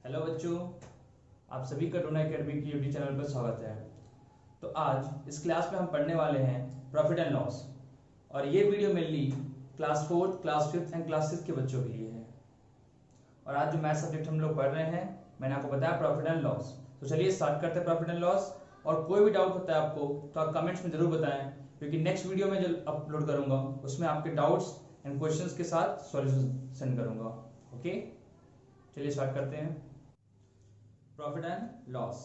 Hello बच्चों, आप सभी का टोना एकेडमी की यूट्यूब चैनल पर स्वागत है। तो आज इस क्लास में हम पढ़ने वाले हैं प्रॉफिट एंड लॉस, और ये video mainly class 4th, class 5th and class 6th के बच्चों के लिए है। और आज जो मैथ सब्जेक्ट हम लोग पढ़ रहे हैं, मैंने आपको बताया प्रॉफिट एंड लॉस। तो चलिए स्टार्ट करते हैं प्रॉफिट एंड लॉस। और कोई भी डाउट होता है आपको तो आप कमेंट्स में जरूर बताएं, क्योंकि नेक्स्ट वीडियो में जो अपलोड करूंगा उसमें आपके डाउट्स एंड क्वेश्चंस के साथ सॉल्यूशन सेंड करूंगा। ओके, चलिए स्टार्ट करते हैं। Profit and loss.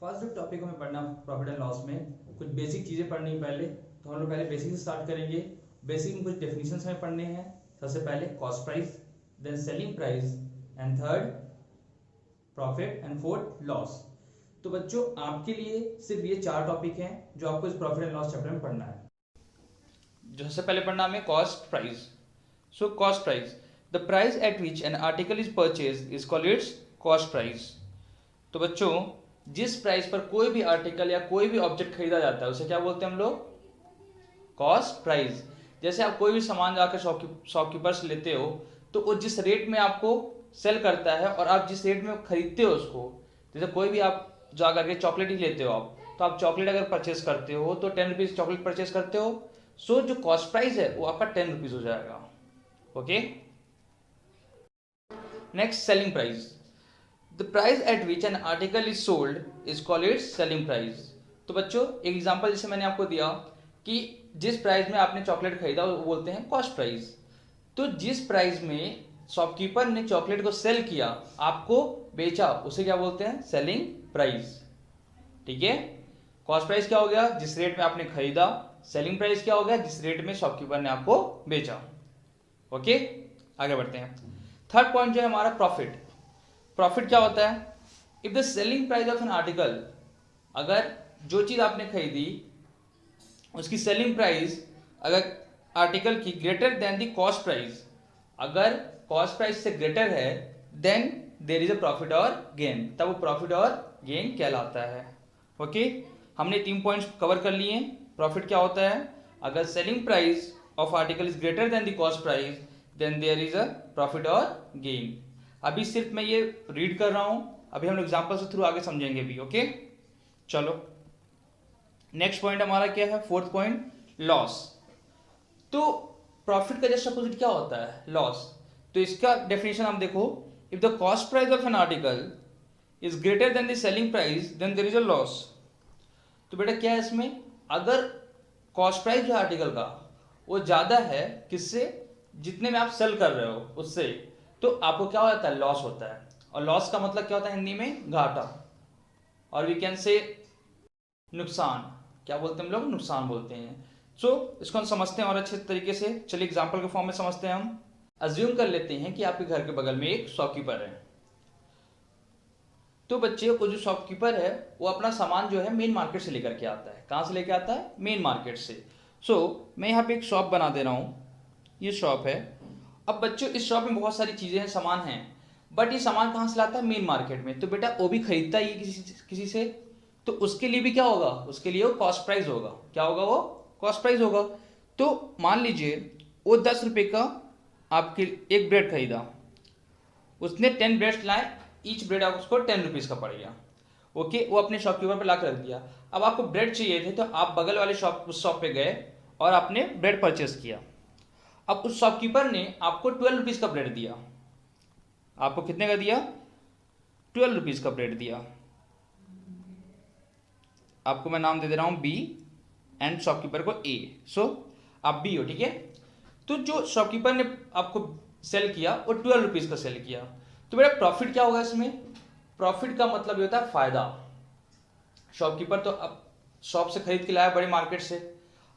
फर्स्ट जो टॉपिक हमें पढ़ना प्रॉफिट एंड लॉस में, कुछ बेसिक चीजें पढ़नी है पहले। तो हम लोग पहले बेसिक से स्टार्ट करेंगे। बेसिक में कुछ डेफिनेशंस हमें पढ़ने हैं। सबसे पहले cost price, then selling price, and third profit, and fourth loss. तो बच्चों, आपके लिए सिर्फ ये 4 टॉपिक हैं जो आपको इस प्रॉफिट एंड लॉस चैप्टर में पढ़ना है। जो सबसे पहले पढ़ना हमें cost price. So cost price, the price at which N article is purchase is called its cost price. तो बच्चों, जिस प्राइस पर कोई भी आर्टिकल या कोई भी ऑब्जेक्ट खरीदा जाता है उसे क्या बोलते हैं हम लोग? Cost price. जैसे आप कोई भी सामान जाकर शॉपकीपर से लेते हो, तो वो जिस रेट में आपको सेल करता है और आप जिस रेट में खरीदते हो उसको, जैसे कोई भी आप जाकर के चॉकलेट ही लेते हो आप, तो आप चॉकलेट अगर परचेस करते हो तो 10 रुपीज चॉकलेट परचेस करते हो। सो जो कॉस्ट प्राइस है वो आपका 10 रुपीज हो जाएगा। Okay, next selling price, the price at which N article is sold is called its selling price. तो बच्चों, एक एग्जांपल जैसे मैंने आपको दिया कि जिस प्राइस में आपने चॉकलेट खरीदा वो बोलते हैं कॉस्ट प्राइस। तो जिस प्राइस में शॉपकीपर ने चॉकलेट को सेल किया, आपको बेचा, उसे क्या बोलते हैं? Selling price. ठीक है, कॉस्ट प्राइस क्या हो गया? जिस रेट में आपने खरीदा। सेलिंग प्राइस क्या हो गया? जिस रेट में शॉपकीपर ने आपको बेचा। ओके, आगे बढ़ते हैं। थर्ड पॉइंट जो है हमारा प्रॉफिट। प्रॉफिट क्या होता है? If the selling price of an article, अगर जो चीज आपने खरीदी उसकी सेलिंग प्राइस अगर आर्टिकल की greater than the cost price, अगर कॉस्ट प्राइस से ग्रेटर है, then there is a profit और गेन, तब वो प्रॉफिट और गेन कहलाता है। ओके, हमने 3 पॉइंट्स कवर कर लिए। प्रॉफिट क्या होता है? अगर selling price of article is greater than the cost price, then there is a profit और गेन। अभी सिर्फ मैं ये रीड कर रहा हूं, अभी हम लोग एग्जांपल से थ्रू आगे समझेंगे भी। ओके, चलो नेक्स्ट पॉइंट हमारा क्या है? Fourth point, loss. तो प्रॉफिट का जस्ट अपोजिट क्या होता है? लॉस। तो इसका डेफिनेशन आप देखो, if the cost price of an article is greater than the selling price, then there is a loss. तो बेटा क्या है इसमें? अगर कॉस्ट प्राइस जो आर्टिकल का वो ज्यादा है, किससे? जितने में आप सेल कर रहे हो उससे, तो आपको क्या हो जाता है? लॉस होता है। और लॉस का मतलब क्या होता है हिंदी में? घाटा, और वी कैन से नुकसान। क्या बोलते हैं हम लोग? नुकसान बोलते हैं। सो इसको हम समझते हैं और अच्छे तरीके से। चलिए एग्जांपल के फॉर्म में समझते हैं हम। अज्यूम कर लेते हैं कि आपके घर के बगल में एक शॉपकीपर है। तो बच्चे को जो शॉपकीपर है वो अपना सामान जो है मेन मार्केट से लेकर के आता है। कहाँ से लेकर आता है? मेन मार्केट से। मैं यहाँ पे एक शॉप बना दे रहा हूँ, ये शॉप है। अब बच्चों, इस शॉप में बहुत सारी चीजें हैं, सामान हैं, बट ये सामान कहाँ से लाता है? मेन मार्केट में। तो बेटा वो भी खरीदता ही किसी से, तो उसके लिए भी क्या होगा? उसके लिए वो कॉस्ट प्राइस होगा। क्या होगा? वो कॉस्ट प्राइस होगा। तो मान लीजिए वो 10 रुपए का आपके एक ब्रेड खरीदा, उसने 10 ब्रेड लाए, ईच ब्रेड उसको 10 रुपीज का पड़ गया। ओके, वो अपने शॉपकीपर पे ला कर रख दिया। अब आपको ब्रेड चाहिए थे, तो आप बगल वाले उस शॉप पे गए और आपने ब्रेड परचेस किया। अब उस शॉपकीपर ने आपको 12 रुपीज का ब्रेड दिया। आपको कितने का दिया? 12 रुपीज का ब्रेड दिया। आपको मैं नाम दे दे रहा हूं बी, एंड शॉपकीपर को ए। आप बी हो, ठीक है। तो जो शॉपकीपर ने आपको सेल किया वो 12 रुपीज का सेल किया। तो मेरा प्रॉफिट क्या होगा इसमें? प्रॉफिट का मतलब ये होता है फायदा। शॉपकीपर तो अब शॉप से खरीद के लाया बड़े मार्केट से।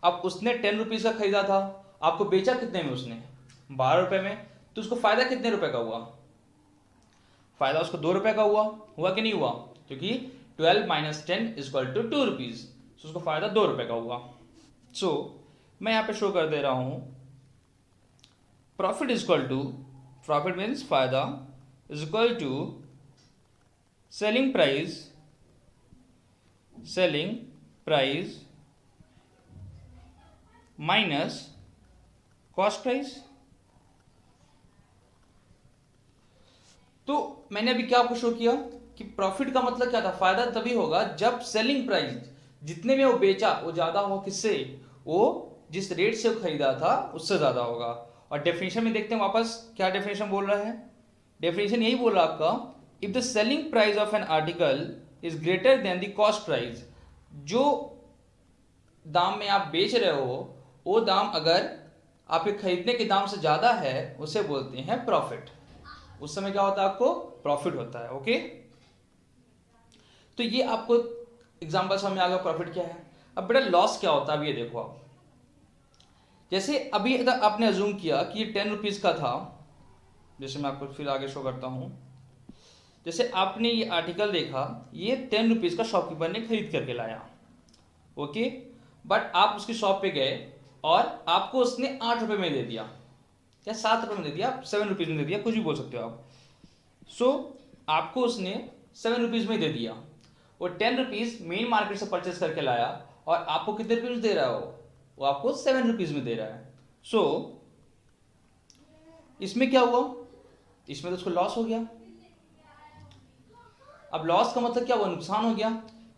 अब उसने 10 रुपीज का खरीदा था, आपको बेचा कितने में? उसने 12 रुपए में। तो उसको फायदा कितने रुपए का हुआ? फायदा उसको 2 रुपए का हुआ कि नहीं हुआ? क्योंकि 12 minus 10 is equal to 2 rupees. उसको फायदा 2 रुपए का हुआ। मैं यहां पे शो कर दे रहा हूं, profit is equal to, profit means फायदा, is equal to selling price minus cost price. तो मैंने अभी क्या आपको शो किया कि प्रॉफिट का मतलब क्या था, फायदा तभी होगा जब सेलिंग प्राइस जितने में वो बेचा वो ज्यादा हो, किससे, वो जिस रेट से वो खरीदा था उससे ज्यादा होगा। और डेफिनेशन में देखते हैं वापस क्या डेफिनेशन बोल रहा है। डेफिनेशन यही बोल रहा है आपका, if the selling price of an article is greater than the cost price, जो दाम में आप बेच रहे हो वो दाम अगर आपके खरीदने के दाम से ज्यादा है उसे बोलते हैं प्रॉफिट। उस समय क्या होता है, आपको प्रॉफिट होता है। ओके, तो ये आपको एग्जांपल समझ में आ गया प्रॉफिट क्या है। अब बेटा लॉस क्या होता है, अब ये देखो आप, जैसे अभी तक आपने अज्यूम किया कि ये 10 रुपीज का था, जैसे मैं आपको फिर आगे शो करता हूं। जैसे आपने ये आर्टिकल देखा, ये 10 रुपीज का शॉपकीपर ने खरीद करके लाया। ओके, बट आप उसकी शॉप पे गए और आपको उसने 8 रुपए में दे दिया या 7 रुपए में दे दिया, 7 रुपीज में दे दिया, कुछ भी बोल सकते हो आप। सो आपको उसने 7 रुपीज में दे दिया और 10 रुपीज मेन मार्केट से परचेस करके लाया और आपको कितने रुपीज दे रहा हो, वो आपको 7 रुपीज में दे रहा है। सो इसमें क्या हुआ, इसमें तो उसको लॉस हो गया। अब लॉस का मतलब क्या हुआ, नुकसान हो गया,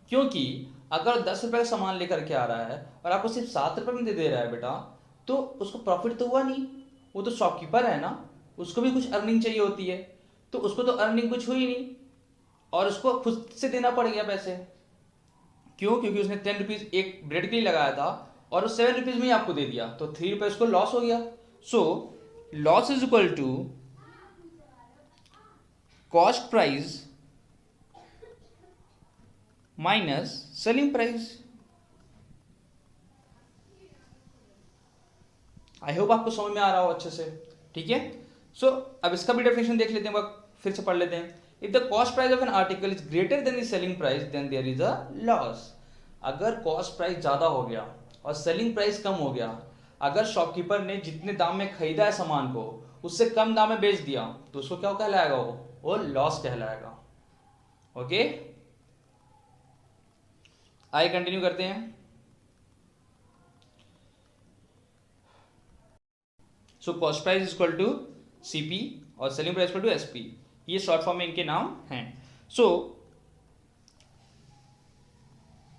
क्योंकि अगर 10 रुपए का सामान लेकर के आ रहा है और आपको सिर्फ 7 रुपए में दे रहा है बेटा, तो उसको प्रॉफिट तो हुआ नहीं, वो तो शॉपकीपर है ना, उसको भी कुछ अर्निंग चाहिए होती है, तो उसको तो अर्निंग कुछ हुई नहीं और उसको खुद से देना पड़ गया पैसे। क्यों, क्योंकि उसने 10 रुपीज एक ब्रेड के लिए लगाया था और उस 7 रुपीज में ही आपको दे दिया, तो 3 रुपए उसको लॉस हो गया। So loss is equal to cost price minus selling price. I hope आपको समझ में आ रहा हो अच्छे से, ठीक है। सो अब इसका भी डेफिनेशन देख लेते हैं, फिर से पढ़ लेते हैं। If the cost price of an article is greater than the selling price then there is a loss. अगर कॉस्ट प्राइस ज्यादा हो गया और सेलिंग प्राइस कम हो गया, अगर शॉपकीपर ने जितने दाम में खरीदा है सामान को उससे कम दाम में बेच दिया, तो उसको क्या कहलाएगा, वो लॉस कहलाएगा। ओके, आइए कंटिन्यू करते हैं। So cost price is equal to CP और selling price equal to SP, ये शॉर्ट फॉर्म में इनके नाम हैं। So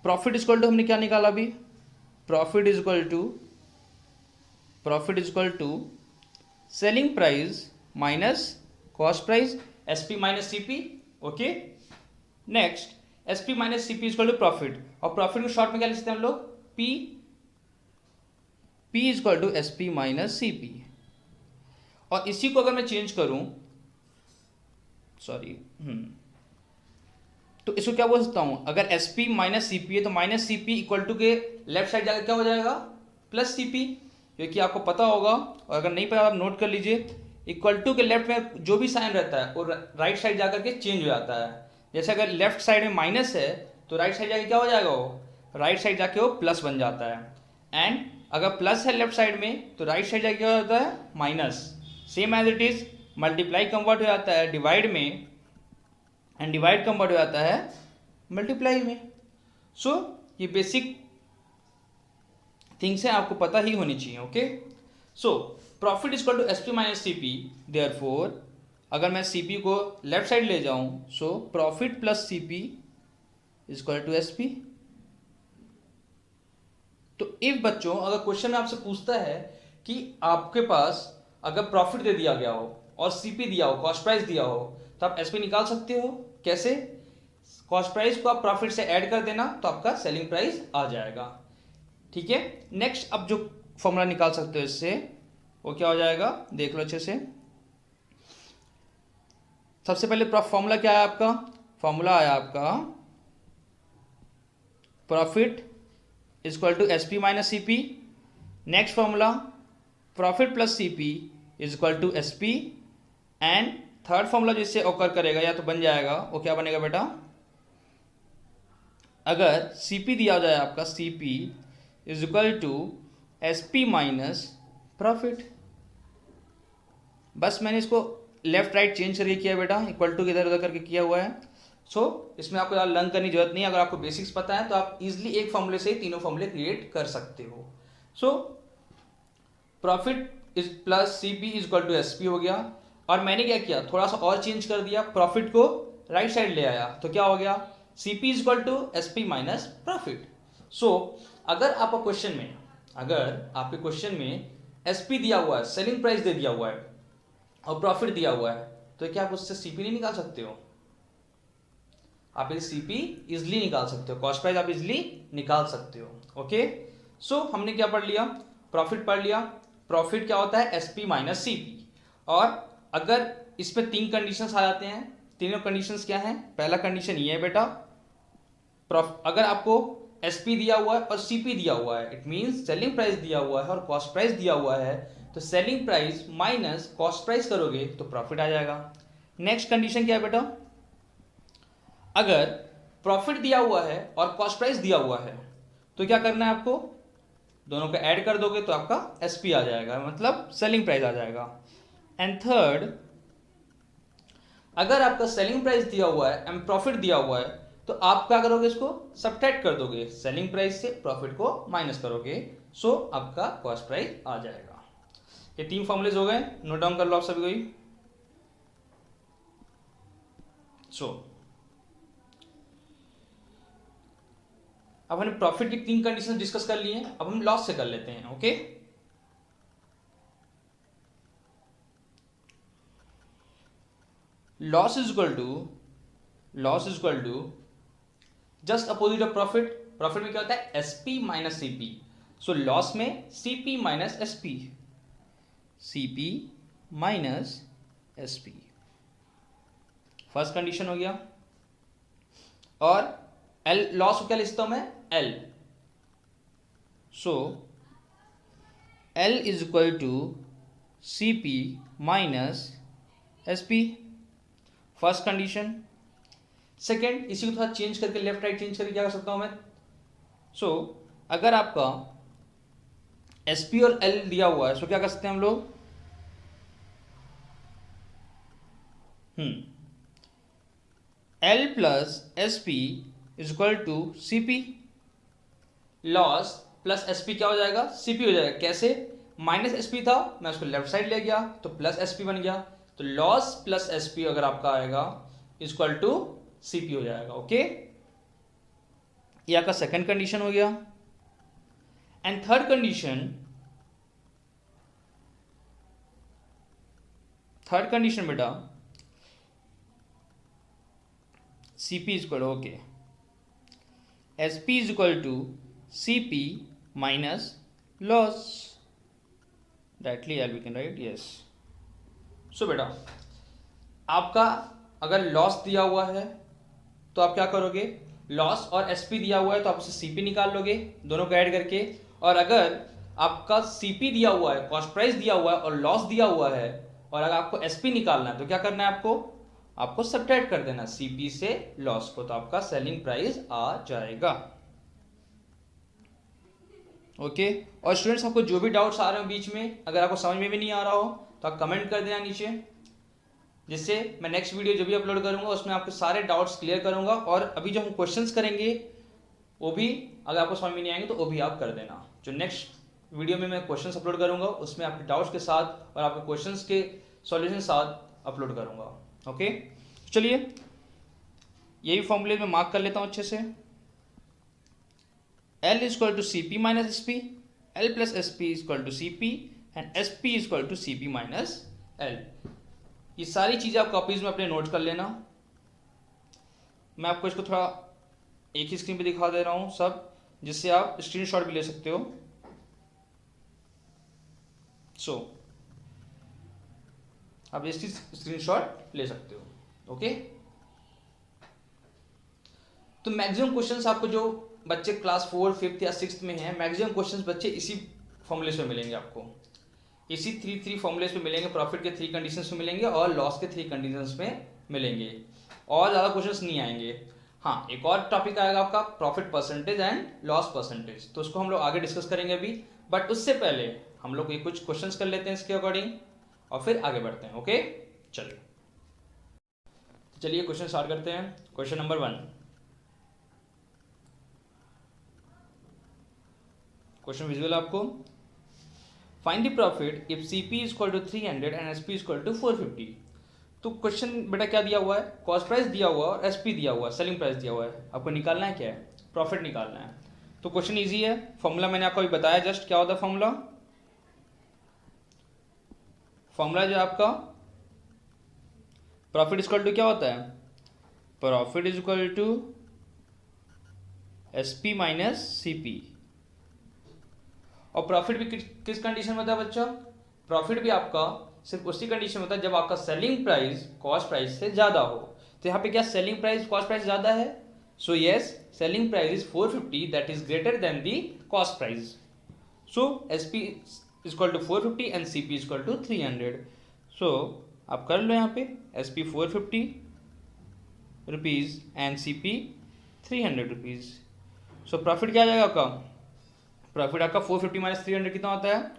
profit is equal to हमने क्या निकाला अभी, profit is equal to selling price minus cost price, SP minus CP. Okay, next SP minus CP is equal to profit, और प्रॉफिट को शॉर्ट में क्या लिख सकते हैं हम लोग, P is equal to SP minus CP. और इसी को अगर मैं चेंज करूं, सॉरी तो इसको क्या बोल सकता हूं, अगर एसपी माइनस सीपी है तो माइनस सीपी इक्वल टू के लेफ्ट साइड जाकर क्या हो जाएगा, प्लस सीपी, क्योंकि आपको पता होगा, और अगर नहीं पता आप नोट कर लीजिए, इक्वल टू के लेफ्ट में जो भी साइन रहता है वो राइट साइड जाकर के चेंज हो जाता है। जैसे अगर लेफ्ट साइड में माइनस है तो राइट साइड जाके क्या हो जाएगा, वो राइट साइड जाके वो प्लस बन जाता है। एंड अगर प्लस है लेफ्ट साइड में तो राइट साइड जाके क्या हो जाता है, minus. Same as it is multiply convert हो जाता है डिवाइड में, एंड डिवाइड कन्वर्ट हो जाता है मल्टीप्लाई में। सो ये बेसिक थिंग्स है, आपको पता ही होनी चाहिए। Okay, so profit is equal to SP minus CP, therefore अगर मैं सीपी को लेफ्ट साइड ले जाऊं, so profit plus CP is equal to SP. तो इफ बच्चों अगर क्वेश्चन में आपसे पूछता है कि आपके पास अगर प्रॉफिट दे दिया गया हो और सीपी दिया हो, कॉस्ट प्राइस दिया हो, तो आप एसपी निकाल सकते हो। कैसे, कॉस्ट प्राइस को आप प्रॉफिट से ऐड कर देना तो आपका सेलिंग प्राइस आ जाएगा। ठीक है, नेक्स्ट अब जो फॉर्मूला निकाल सकते हो इससे, वो क्या हो जाएगा, देख लो अच्छे से। सबसे पहले फॉर्मूला क्या है आपका, फॉर्मूला आया आपका profit is equal to SP minus CP. Next formula profit plus CP is equal to SP. And third formula जिससे ऑकर करेगा या तो बन जाएगा, वो क्या बनेगा बेटा, अगर सीपी दिया जाए आपका, CP is equal to SP minus profit. बस मैंने इसको लेफ्ट राइट चेंज करके किया बेटा, इक्वल टू इधर उधर करके किया हुआ है। सो इसमें आपको ज़्यादा लर्न करने की जरूरत नहीं है। अगर आपको बेसिक्स पता है तो आप इजिली एक फॉर्मूले से ही तीनों फॉर्मूले क्रिएट कर सकते हो। So profit is plus CP is equal to SP हो गया। और मैंने क्या किया, थोड़ा सा और चेंज कर दिया, प्रॉफिट को राइट साइड ले आया, तो क्या हो गया, CP is equal to SP minus profit. So अगर आपका क्वेश्चन में, अगर आपके क्वेश्चन में एसपी दिया हुआ है, सेलिंग प्राइस दे दिया हुआ है और प्रॉफिट दिया हुआ है, तो क्या आप उससे सीपी नहीं निकाल सकते हो? आप इस सीपी इजिली निकाल सकते हो, कॉस्ट प्राइस आप इजिली निकाल सकते हो। ओके, सो हमने क्या पढ़ लिया, प्रॉफिट पढ़ लिया। प्रॉफिट क्या होता है, एसपी माइनस सीपी। और अगर इसमें 3 कंडीशंस आ जाते हैं, तीनों कंडीशंस क्या हैं, पहला कंडीशन ये है बेटा, अगर आपको एसपी दिया हुआ है और सीपी दिया हुआ है, इट मींस सेलिंग प्राइस दिया हुआ है और कॉस्ट प्राइस दिया हुआ है, तो selling price minus cost price करोगे तो प्रॉफिट आ जाएगा। नेक्स्ट कंडीशन क्या है बेटा, अगर प्रॉफिट दिया हुआ है और कॉस्ट प्राइस दिया हुआ है, तो क्या करना है आपको, दोनों को ऐड कर दोगे तो आपका एसपी आ जाएगा, मतलब सेलिंग प्राइस आ जाएगा। एंड थर्ड, अगर आपका सेलिंग प्राइस दिया हुआ है एंड प्रॉफिट दिया हुआ है, तो आप क्या करोगे, इसको सब्ट्रैक्ट कर दोगे, सेलिंग प्राइस से प्रॉफिट को माइनस करोगे, सो आपका कॉस्ट प्राइस आ जाएगा। ये 3 फॉर्मूलेज हो गए, नोट डाउन कर लो आप सभी कोई। सो अब हमने प्रॉफिट की 3 कंडीशन डिस्कस कर ली हैं, अब हम लॉस से कर लेते हैं। Okay, loss is equal to just opposite of profit. Profit में क्या होता है, SP minus CP. So loss में CP minus SP, CP minus SP, first condition हो गया। और एल, लॉस को क्या लिखता हूं मैं, L. So L is equal to CP minus SP, first condition. Second, इसी को थोड़ा चेंज करके, लेफ्ट राइट चेंज करके क्या कर सकता हूं मैं, सो अगर आपका एसपी और एल दिया हुआ है, सो क्या कर सकते हैं हम लोग, L plus SP is equal to CP. Loss plus SP क्या हो जाएगा, सीपी हो जाएगा। कैसे, माइनस एसपी था, मैं उसको लेफ्ट साइड ले गया तो प्लस एसपी बन गया, तो लॉस प्लस एसपी अगर आपका आएगा इक्वल टू सीपी हो जाएगा। ओके, ये आपका सेकंड कंडीशन हो गया। एंड थर्ड कंडीशन बेटा, CP is equal, okay, SP is equal to CP minus loss, directly we can write, yes. So बेटा, आपका अगर लॉस दिया हुआ है तो आप क्या करोगे, लॉस और एसपी दिया हुआ है तो आप उसे सीपी निकाल लोगे, दोनों को ऐड करके। और अगर आपका सीपी दिया हुआ है, कॉस्ट प्राइस दिया हुआ है और लॉस दिया हुआ है, और अगर आपको एसपी निकालना है तो क्या करना है, आपको सब्ट्रैक्ट कर देना सीपी से लॉस को, तो आपका सेलिंग प्राइस आ जाएगा। ओके, और स्टूडेंट्स, आपको जो भी डाउट्स आ रहे हो बीच में, अगर आपको समझ में भी नहीं आ रहा हो तो आप कमेंट कर देना नीचे, जिससे मैं नेक्स्ट वीडियो जो भी अपलोड करूंगा उसमें आपके सारे डाउट्स क्लियर करूंगा। और अभी जो हम क्वेश्चंस करेंगे वो भी अगर आपको समझ में नहीं आएंगे तो वो भी आप कर देना। जो नेक्स्ट वीडियो में मैं क्वेश्चंस अपलोड करूंगा उसमें आपके डाउट्स के साथ और आपके क्वेश्चंस के सॉल्यूशन साथ अपलोड करूंगा। ओके, चलिए यही फॉर्मूले में मार्क कर लेता हूं अच्छे से। L is equal to CP minus SP, L plus SP is equal to CP and SP is equal to CP minus L। ये सारी चीज़ें आप कॉपीज में अपने नोट कर लेना। मैं आपको इसको थोड़ा एक ही स्क्रीन पे दिखा दे रहा हूँ सब, जिससे आप स्क्रीनशॉट भी ले सकते हो। सो आप इसकी स्क्रीनशॉट ले सकते हो। ओके, तो मैक्सिमम क्वेश्चंस आपको जो बच्चे क्लास 4, 5th या 6th में हैं, मैक्सिमम क्वेश्चंस बच्चे इसी फॉर्मूलेस में मिलेंगे आपको, इसी 3 फॉर्मूलेस में मिलेंगे। प्रॉफिट के 3 कंडीशंस में मिलेंगे और लॉस के 3 कंडीशंस में मिलेंगे, और ज़्यादा क्वेश्चंस नहीं आएंगे। हाँ, एक और टॉपिक आएगा आपका profit percentage and loss percentage, तो उसको हम लोग आगे डिस्कस करेंगे अभी। बट उससे पहले हम लोग ये कुछ क्वेश्चंस कर लेते हैं इसके अकॉर्डिंग और फिर आगे बढ़ते हैं। ओके, चलिए क्वेश्चन स्टार्ट करते हैं। क्वेश्चन नंबर 1, क्वेश्चन विजुअल आपको, find the profit if CP is equal to 300 and SP is equal to 450। तो क्वेश्चन बेटा क्या दिया हुआ है, कॉस्ट प्राइस दिया हुआ है और एसपी दिया हुआ है, सेलिंग प्राइस दिया हुआ है, आपको निकालना है क्या है, प्रॉफिट निकालना है। तो क्वेश्चन इजी है, फॉर्मूला मैंने आपको अभी बताया जस्ट, क्या होता है फॉर्मूला, फॉर्मूला जो आपका प्रॉफिट इज इक्वल टू क्या होता है, profit is equal to SP minus CP. और प्रॉफिट भी किस कंडीशन में होता है बच्चों, प्रॉफिट भी आपका सिर्फ उसी कंडीशन में होता है जब आपका सेलिंग प्राइस कॉस्ट प्राइस से ज्यादा हो। तो यहाँ पे क्या सेलिंग प्राइस कॉस्ट प्राइस ज्यादा है, so yes selling price is 450 that is greater than the cost price. So SP is equal to 450 and CP is equal to 300। So आप कर लो यहाँ पे SP 450 rupees and CP 300 rupees. So profit क्या आ जाएगा आपका, प्रॉफिट आपका 450 माइनस 300 कितना होता है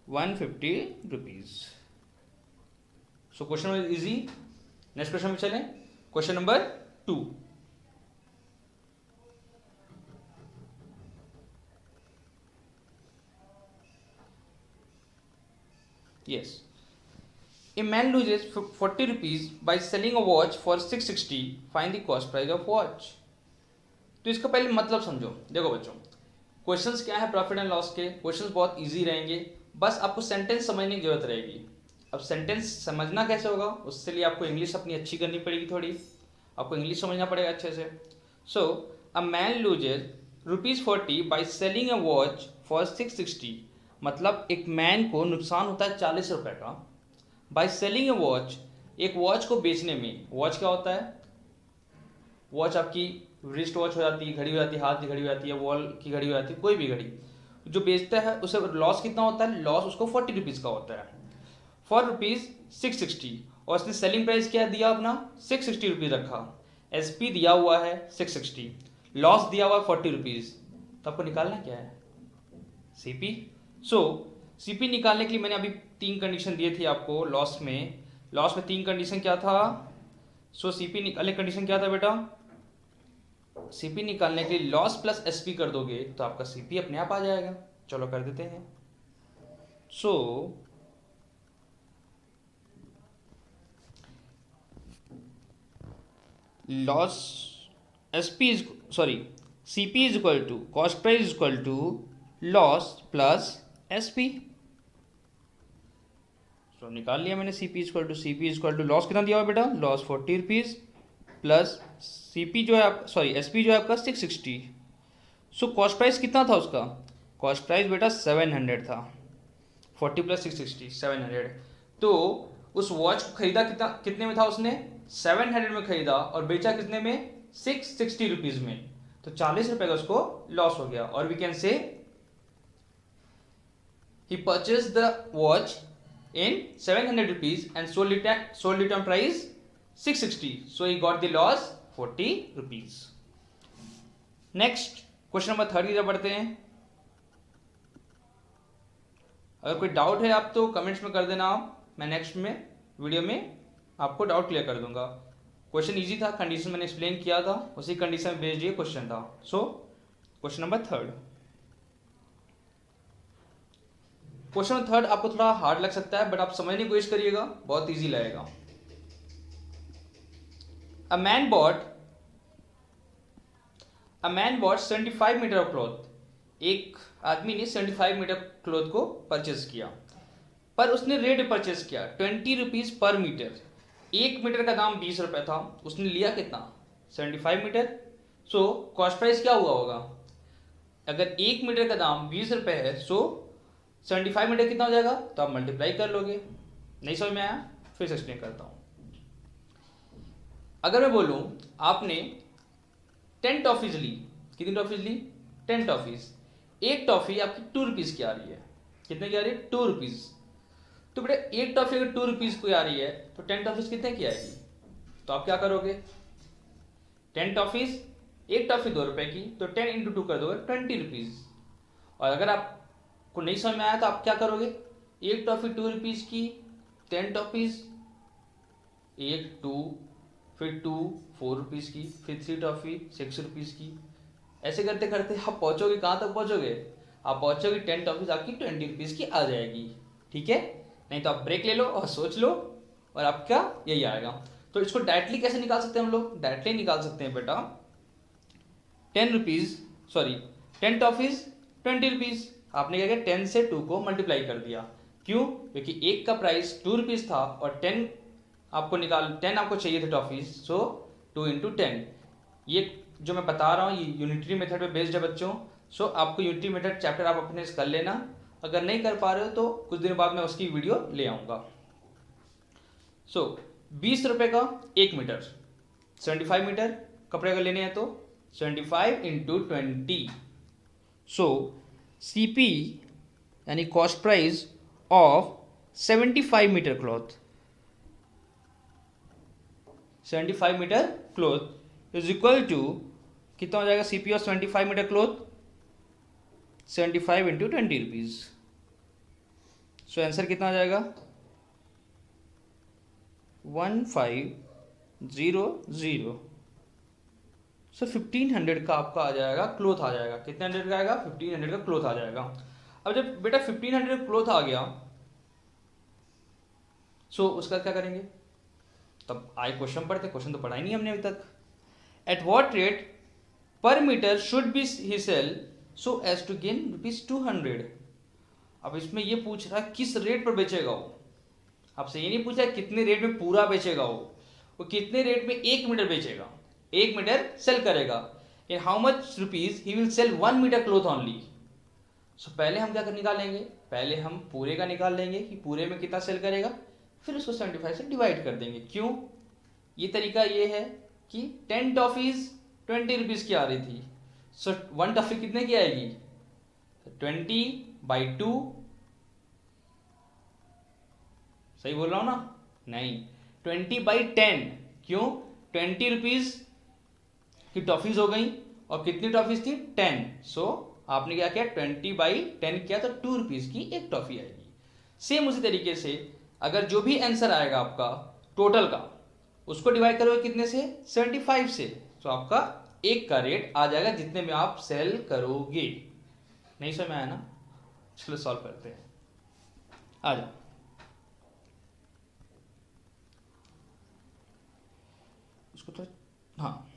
150 rupees. So question number easy. Next question में चलें, question number 2। yes, a man loses 40 rupees by selling a watch for 660, find the cost price of watch। तो इसका पहले मतलब समझो। देखो बच्चों क्वेश्चंस क्या है प्रॉफिट एंड लॉस के, क्वेश्चंस बहुत इजी रहेंगे, बस आपको सेंटेंस समझने की जरूरत रहेगी। अब सेंटेंस समझना कैसे होगा, उसके लिए आपको इंग्लिश अपनी अच्छी करनी पड़ेगी, थोड़ी आपको इंग्लिश समझना पड़ेगा अच्छे से। So a man loses ₹40 by selling a watch for 660, मतलब एक मैन को नुकसान होता है 40 रुपए का बाई सेलिंग अ वॉच, एक वॉच को बेचने में। वॉच क्या होता है, वॉच आपकी रिस्ट वॉच हो जाती है, घड़ी हो जाती है, हाथ की घड़ी हो जाती है, वॉल की घड़ी हो जाती है, कोई भी घड़ी जो बेचता है उसे लॉस कितना होता है, लॉस उसको 40 रुपीज़ का होता है फॉर ₹660। और उसने सेलिंग प्राइस क्या दिया अपना 660 रुपीज़ रखा, एसपी दिया हुआ है 660, लॉस दिया हुआ है 40 रुपीज़। तो आपको निकालना क्या है सीपी। सो सीपी निकालने के लिए मैंने अभी 3 कंडीशन दिए थे आपको लॉस में 3 कंडीशन क्या था। सो सीपी निकालने कंडीशन क्या था बेटा, सीपी निकालने के लिए लॉस प्लस एसपी कर दोगे तो आपका सीपी अपने आप आ जाएगा। चलो कर देते हैं। So loss SP is sorry CP is equal to cost price is equal to loss plus SP. तो निकाल लिया मैंने CP is equal to loss कितना दिया हुआ बेटा, लॉस 40 रुपीज प्लस सीपी जो है आप सॉरी एसपी जो है आपका 660। सो कॉस्ट प्राइस कितना था उसका, कॉस्ट प्राइस बेटा 700 था, 40 प्लस 660 700। तो उस वॉच को खरीदा कितने में था उसने 700 में खरीदा और बेचा कितने में 660 रुपीज में, तो 40 रुपए का उसको लॉस हो गया। और we can say he purchased the watch in 700 rupees and sold it on price 660, so he got the loss 40 rupees। Next question number 3 की तरफ बढ़ते हैं। अगर कोई डाउट है आप तो कमेंट्स में कर देना, आप मैं नेक्स्ट में वीडियो में आपको डाउट क्लियर कर दूंगा। क्वेश्चन इजी था, कंडीशन मैंने एक्सप्लेन किया था, उसी कंडीशन में बेस्ड ये क्वेश्चन था। So question number 3, question number 3 आपको थोड़ा हार्ड लग सकता है बट आप समझने की कोशिश करिएगा, बहुत इजी लगेगा। A man bought 75 metre of cloth. एक आदमी ने 75 मीटर क्लॉथ को परचेज किया, पर उसने रेट परचेज किया 20 रुपीज पर मीटर। 1 मीटर का दाम 20 रुपए था, उसने लिया कितना 75 मीटर। सो कॉस्ट प्राइस क्या हुआ होगा, अगर 1 मीटर का दाम 20 रुपए है सो 75 मीटर कितना हो जाएगा, तो आप मल्टीप्लाई कर लोगे। नहीं समझ में आया, फिर से एक्सप्लेन करता हूं। अगर मैं बोलूं आपने 10 टॉफीज ली, कितनी टॉफीज ली 10 टॉफीज, एक टॉफी आपकी 2 रुपीज की आ रही है, कितने की आ रही है 2 रुपीज। तो बेटा एक टॉफी अगर 2 रुपीज की आ रही है तो 10 टॉफीज कितने की आएगी, तो आप क्या करोगे 10 टॉफीज, एक टॉफी 2 रुपए की, तो 10 इंटू 2 कर दोगे 20 रुपीज। और अगर आपको नहीं समझ में आया तो आप क्या करोगे, एक टॉफी 2 रुपीज की, 10 टॉफीज, 1 2 फिर 2 4 रुपीज की, फिर 3 टॉफी 6 रुपीज की, ऐसे करते करते आप पहुंचोगे कहां तक पहुंचोगे, आप पहुंचोगे 10 टॉफीज आपकी 20 रुपीज़ की आ जाएगी, ठीक है। नहीं तो आप ब्रेक ले लो और सोच लो और आपका यही आएगा। तो इसको डायरेक्टली कैसे निकाल सकते हैं हम लोग? डायरेक्टली निकाल सकते हैं बेटा 10 टॉफीज 20 रुपीज़। आपने क्या किया, 10 से 2 को मल्टीप्लाई कर दिया। क्यों? क्योंकि एक का प्राइस 2 रुपीज़ था और 10 आपको चाहिए थे टॉफीज, सो 2 इंटू 10। ये जो मैं बता रहा हूँ ये यूनिटरी मेथड पे बेस्ड है बच्चों। सो आपको यूनिटरी मेथड चैप्टर आप अपने कर लेना, अगर नहीं कर पा रहे हो तो कुछ दिन बाद मैं उसकी वीडियो ले आऊँगा। सो 20 रुपये का 1 मीटर, 75 मीटर कपड़े का लेने हैं तो 75 इंटू 20। सो CP यानी cost price of 75 metre cloth, 75 metre cloth is equal to कितना हो जाएगा? CP of 75 metre cloth 75 into 20 rupees. So answer कितना आ जाएगा? 1500। सो 1500 का आपका आ जाएगा, क्लॉथ आ जाएगा। कितने 100 का आएगा? 1500 का क्लॉथ आ जाएगा। अब जब बेटा 1500 क्लॉथ आ गया, सो उसका क्या करेंगे? तब आए क्वेश्चन पढ़ते, क्वेश्चन तो पढ़ा ही नहीं हमने अभी तक। At what rate per metre should be he sell so as to gain ₹200। अब इसमें ये पूछ रहा है किस रेट पर बेचेगा वो। आपसे ये नहीं पूछा है कितने रेट में पूरा बेचेगा वो कितने रेट में 1 मीटर बेचेगा, 1 मीटर सेल करेगा। In how much rupees he will sell 1 metre cloth only. सो पहले हम क्या निकालेंगे? पहले हम पूरे का निकाल लेंगे कि पूरे में कितना सेल करेगा, फिर उसको 75 से डिवाइड कर देंगे। क्यों? ये तरीका ये है कि 10 टॉफीज 20 रुपीज़ की आ रही थी, सो 1 टॉफी कितने की आएगी? 20/2। सही बोल रहा हूँ ना? नहीं, 20/10। क्यों? 20 रुपीज़ की टॉफीज हो गई और कितनी टॉफीज थी? 10। सो आपने क्या किया? 20/10 किया तो 2 रुपीज़ की एक टॉफी आएगी। सेम उसी तरीके से अगर जो भी आंसर आएगा आपका टोटल का, उसको डिवाइड करोगे कितने से? 75 से। तो आपका एक का रेट आ जाएगा जितने में आप सेल करोगे। नहीं समझ में आया ना? चलो सॉल्व करते हैं, आ जाओ। उसको तो हाँ,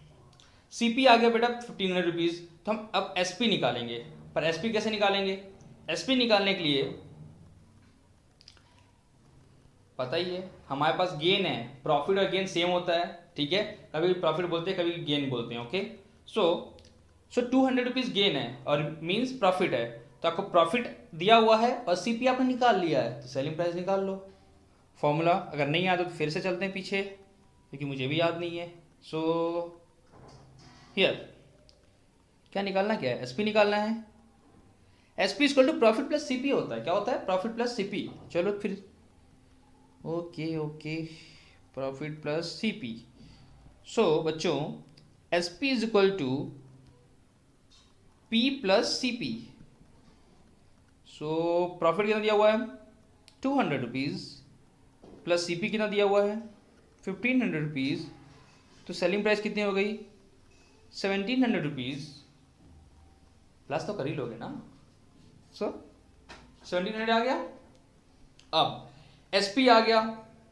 CP आ गया बेटा 1500 रुपीज़। तो हम अब SP निकालेंगे, पर SP कैसे निकालेंगे? SP निकालने के लिए पता ही है हमारे पास गेन है, प्रॉफिट और गेन सेम होता है, ठीक है। कभी प्रॉफिट बोलते हैं, कभी गेन बोलते हैं, ओके। सो 200 रुपीज़ गेन है और मीन्स प्रॉफिट है, तो आपको प्रॉफिट दिया हुआ है और CP आपने निकाल लिया है, तो सेलिंग प्राइस निकाल लो। फॉर्मूला अगर नहीं याद हो तो फिर से चलते हैं पीछे, क्योंकि मुझे भी याद नहीं है। सो हियर क्या निकालना, क्या है? SP निकालना है। SP equal to profit plus CP होता है। क्या होता है? Profit plus CP। चलो फिर okay, profit plus CP। So बच्चों SP is equal to P plus CP। So profit कितना दिया हुआ है? 200 रुपीज़ प्लस CP कितना दिया हुआ है? 1500 रुपीज़। तो सेलिंग प्राइस कितनी हो गई? 1700 रुपीज़। प्लस तो कर ही लोगे ना? सो 1700 आ गया। अब SP आ गया,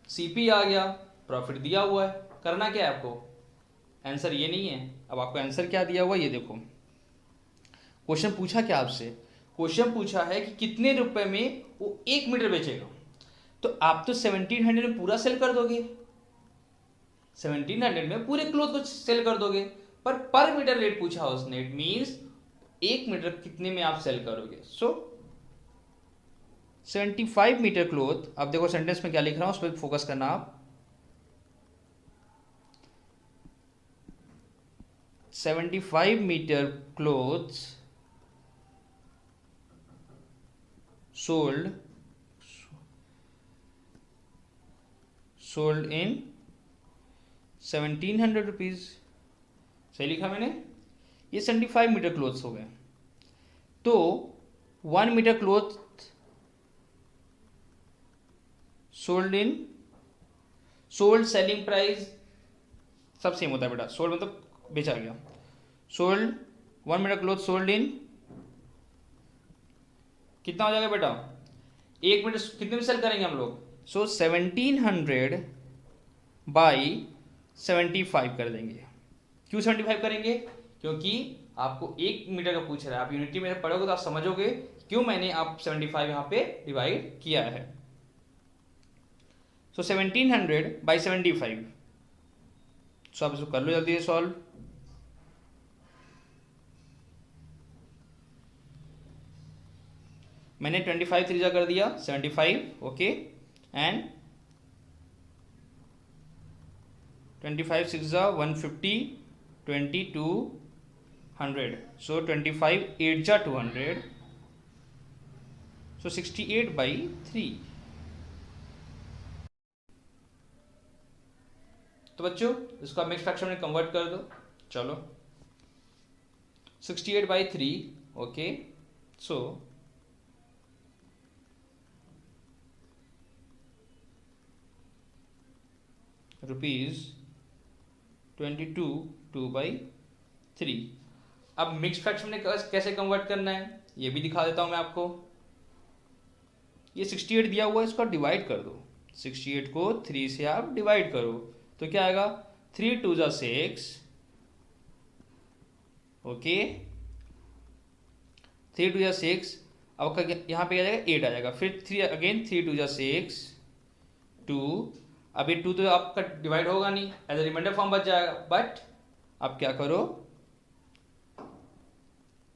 CP आ गया, प्रॉफिट दिया हुआ है। करना क्या है आपको? आंसर ये नहीं है। अब आपको आंसर क्या दिया हुआ है ये देखो। क्वेश्चन पूछा क्या आपसे? क्वेश्चन पूछा है कि कितने रुपए में वो 1 मीटर बेचेगा। तो आप तो 1700 में पूरा सेल कर दोगे, 1700 में पूरे क्लॉथ को सेल कर दोगे, पर मीटर रेट पूछा उसने। इट मीन्स 1 मीटर कितने में आप सेल करोगे। सो 75 मीटर क्लॉथ। अब देखो सेंटेंस में क्या लिख रहा हूं, उस पर फोकस करना आप। 75 metre clothes sold in 1700 rupees. सही लिखा मैंने? ये 75 मीटर क्लोथ्स हो गए। तो 1 metre cloth sold selling price सब सेम होता है बेटा। सोल्ड मतलब बेचा गया। Sold 1 metre cloth sold in कितना हो जाएगा बेटा, 1 मिनट कितने में सेल करेंगे हम लोग, सो 1700 बाई 75 कर देंगे। क्यों 75 करेंगे, क्योंकि आपको 1 मीटर का पूछ रहा है, आप यूनिटी में पढ़ोगे तो आप समझोगे क्यों मैंने आप 75 यहाँ पे डिवाइड किया है। सो 1700 बाई 75, सो आप इसको कर लो जल्दी से सॉल्व। मैंने 25 3 कर दिया 75, okay, and 25 6 150, 22 100, so 25 8 200, so 68 by 3। तो बच्चों इसको आप मिक्स फ्रैक्शन में कन्वर्ट कर दो, चलो 68 बाई 3, ओके, सो रुपीज 22 2/3। अब मिक्स फ्रैक्शन में कैसे कन्वर्ट करना है ये भी दिखा देता हूं मैं आपको। ये 68 दिया हुआ है, इसको डिवाइड कर दो, 68 को 3 से आप डिवाइड करो तो क्या आएगा, 3 2 6, ओके, 3 2 6, अब यहाँ पे क्या जाएगा 8 आ जाएगा, फिर 3 अगेन 3 2 6 2, अब ये 2 तो आपका डिवाइड होगा नहीं, एज ए रिमाइंडर फॉर्म बच जाएगा, बट आप क्या करो,